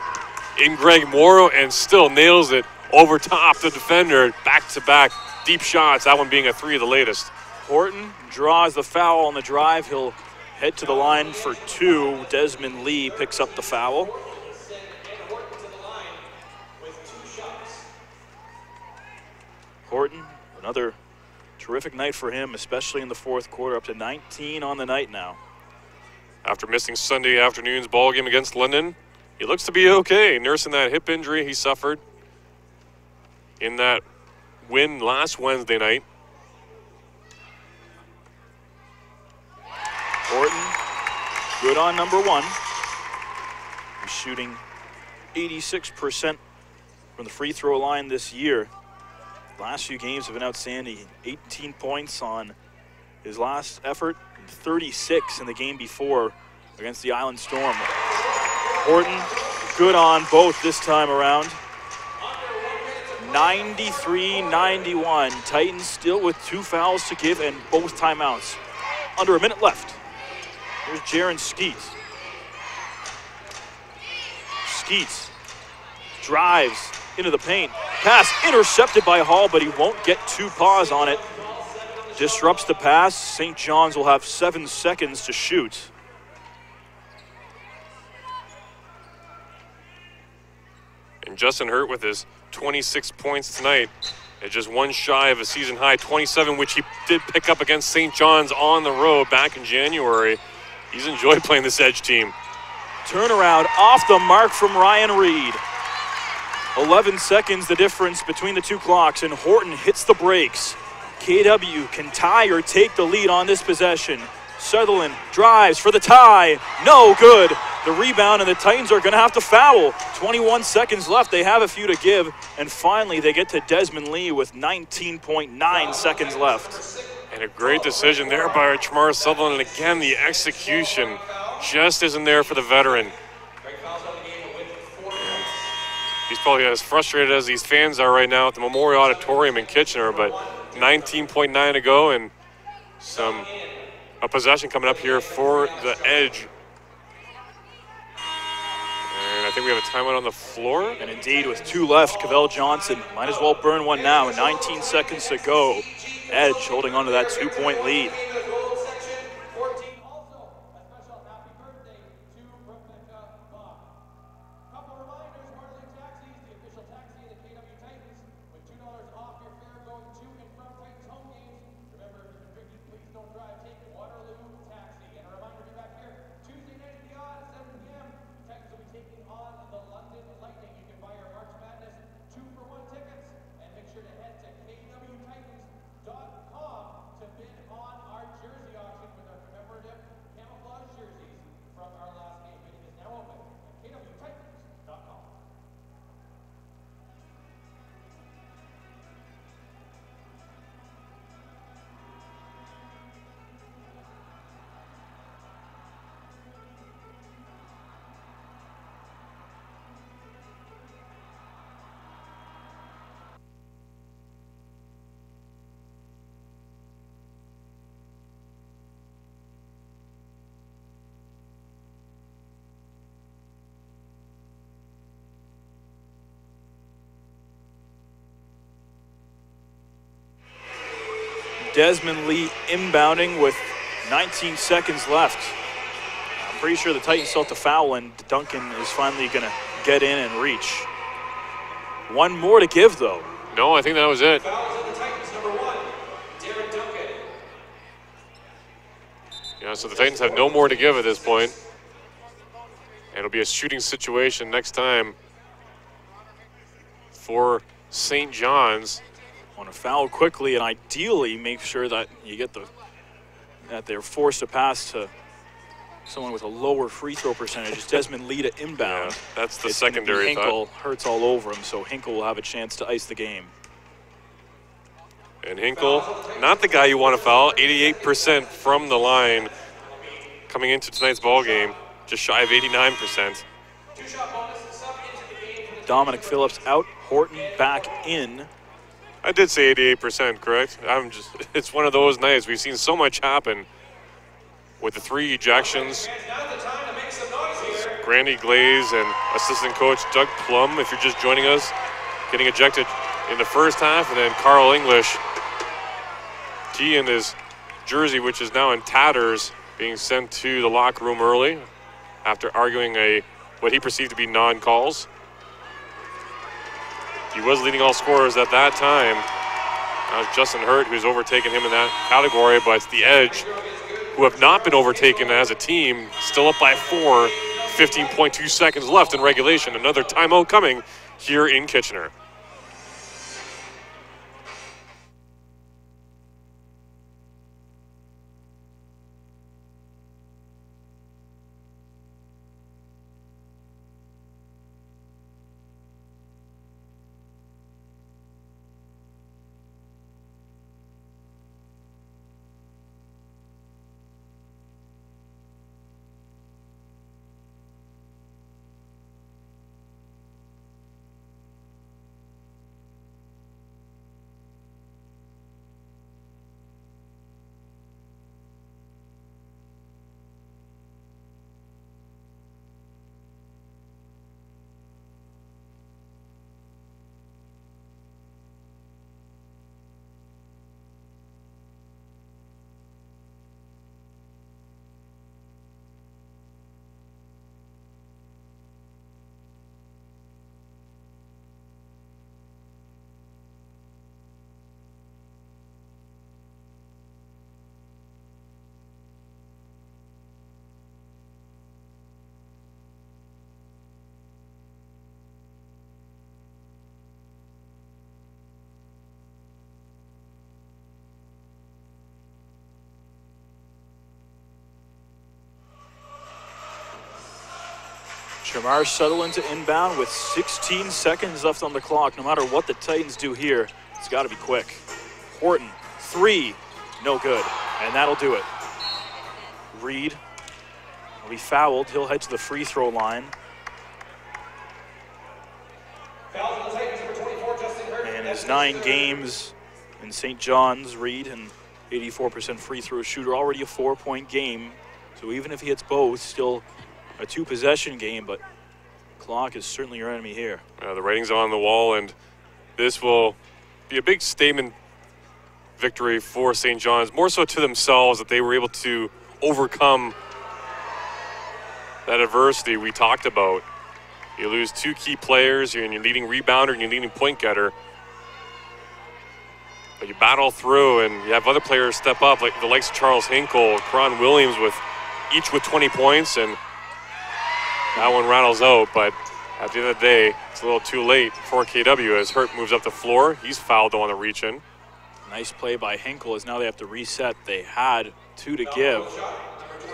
in Greg Morrow and still nails it over top the defender. Back-to-back deep shots, that one being a 3 of the latest. Horton draws the foul on the drive. He'll head to the line for 2. Desmond Lee picks up the foul. Horton, another terrific night for him, especially in the fourth quarter, up to 19 on the night now. After missing Sunday afternoon's ball game against London, he looks to be okay, nursing that hip injury he suffered in that win last Wednesday night. good on number one. He's shooting 86% from the free throw line this year. Last few games have been outstanding. 18 points on his last effort, and 36 in the game before against the Island Storm. Horton, good on both this time around. 93-91. Titans still with 2 fouls to give and both timeouts. Under a minute left. Here's Jaron Skeets. Skeets drives into the paint. Pass intercepted by Hall, but he won't get 2 paws on it. Disrupts the pass. St. John's will have 7 seconds to shoot. And Justin Hurt with his 26 points tonight. At just 1 shy of a season high 27, which he did pick up against St. John's on the road back in January. He's enjoyed playing this edge team. Turnaround off the mark from Ryan Reed. 11 seconds the difference between the 2 clocks, and Horton hits the brakes. KW can tie or take the lead on this possession. Sutherland drives for the tie. No good. The rebound, and the Titans are going to have to foul. 21 seconds left. They have a few to give. And finally, they get to Desmond Lee with 19.9 seconds left. And a great decision there by Chamar Sutherland. And again, the execution just isn't there for the veteran. He's probably as frustrated as these fans are right now at the Memorial Auditorium in Kitchener, but 19.9 to go, and a possession coming up here for the Edge. And I think we have a timeout on the floor. And indeed, with 2 left, Cavell Johnson might as well burn one now. 19 seconds to go. Edge holding on to that 2-point lead. Desmond Lee inbounding with 19 seconds left. I'm pretty sure the Titans still have to foul, and Duncan is finally going to get in and reach. 1 more to give, though. No, I think that was it. Yeah, so the Titans have no more to give at this point. And it'll be a shooting situation next time for St. John's. Want to foul quickly and ideally make sure that you get that they're forced to pass to someone with a lower free throw percentage. It's Desmond Lee to inbound. Yeah, that's the it's secondary Hinkle. Hurts all over him, so Hinkle will have a chance to ice the game. And Hinkle, not the guy you want to foul, 88% from the line coming into tonight's ball game, just shy of 89%. Dominic Phillips out, Horton back in. I did say 88%, correct? It's one of those nights. We've seen so much happen with the 3 ejections. Grandy Glaze and assistant coach Doug Plum, if you're just joining us, getting ejected in the first half, and then Carl English, he in his jersey, which is now in tatters, being sent to the locker room early after arguing what he perceived to be non-calls. He was leading all scorers at that time. Now it's Justin Hurt who's overtaken him in that category, but it's the Edge who have not been overtaken as a team, still up by 4, 15.2 seconds left in regulation. Another timeout coming here in Kitchener. Jamar Sutherland to inbound with 16 seconds left on the clock. No matter what the Titans do here, it's got to be quick. Horton, 3, no good, and that'll do it. Reed will be fouled. He'll head to the free throw line. And his 9 games in St. John's, Reed, and 84% free throw shooter, already a 4-point game. So even if he hits both, still a 2-possession game, but clock is certainly your enemy here. The rating's on the wall, and this will be a big statement victory for St. John's, more so to themselves, that they were able to overcome that adversity we talked about. You lose 2 key players, and your leading rebounder and your leading point getter. But you battle through, and you have other players step up, like the likes of Charles Hinkle, Karan Williams, each with 20 points, and that one rattles out. But at the end of the day, it's a little too late for KW as Hurt moves up the floor. He's fouled on a reach in. Nice play by Hinkle, as now they have to reset. They had 2 to give.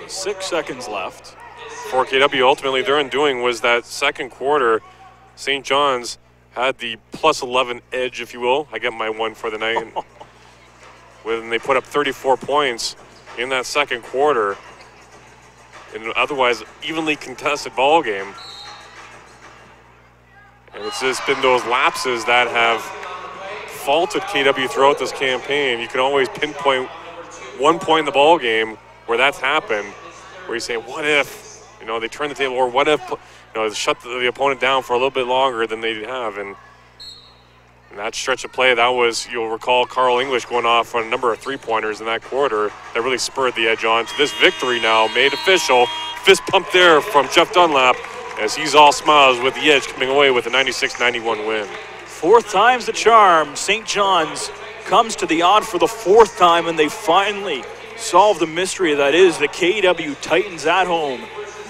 6 seconds left. For KW, ultimately their undoing was that second quarter. St. John's had the plus 11 edge, if you will. I get my one for the night. When they put up 34 points in that second quarter in an otherwise evenly contested ball game. And it's just been those lapses that have faulted KW throughout this campaign. You can always pinpoint one point in the ball game where that's happened, where you say, what if, they turn the table, or what if, shut the opponent down for a little bit longer than they have. And that stretch of play, that was, you'll recall Carl English going off on a number of 3-pointers in that quarter that really spurred the edge on to this victory now made official. Fist pump there from Jeff Dunlap as he's all smiles with the edge coming away with a 96-91 win. 4th time's the charm. St. John's comes to the odd for the 4th time, and they finally solve the mystery that is the KW Titans at home.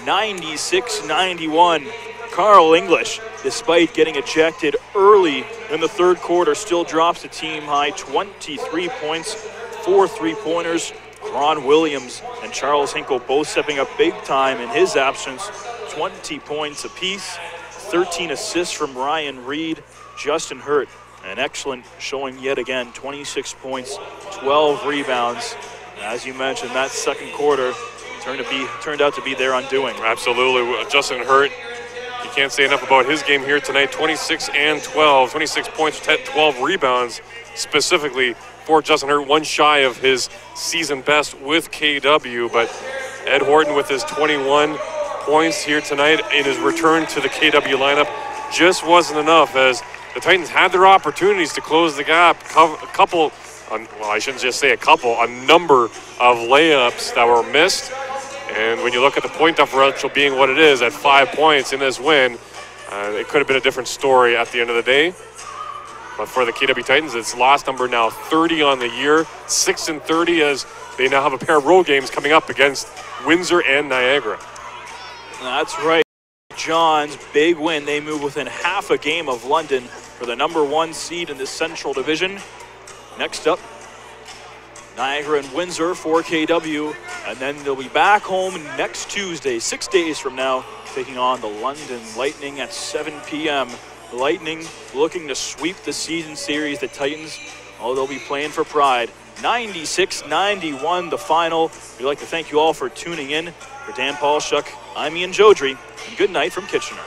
96-91. Carl English, despite getting ejected early in the 3rd quarter, still drops the team high 23 points, 4 3-pointers. Ron Williams and Charles Hinkle both stepping up big time in his absence. 20 points apiece, 13 assists from Ryan Reed. Justin Hurt, an excellent showing yet again, 26 points, 12 rebounds. As you mentioned, that second quarter turned out to be their undoing. Absolutely. Justin Hurt, you can't say enough about his game here tonight. 26 and 12, 26 points, 12 rebounds specifically for Justin Hurt, one shy of his season best with KW. But Ed Horton with his 21 points here tonight in his return to the KW lineup just wasn't enough, as the Titans had their opportunities to close the gap. A number of layups that were missed. And when you look at the point differential being what it is at 5 points in this win, it could have been a different story at the end of the day. But for the KW Titans, it's loss number now 30 on the year, 6-30, as they now have a pair of road games coming up against Windsor and Niagara. That's right. John's big win. They move within half a game of London for the #1 seed in the Central Division. Next up, Niagara and Windsor for KW, and then they'll be back home next Tuesday, 6 days from now, taking on the London Lightning at 7 p.m. The Lightning looking to sweep the season series. The Titans, they'll be playing for pride. 96-91 the final. We'd like to thank you all for tuning in. For Dan Paulshuk, I'm Ian Jodry, and good night from Kitchener.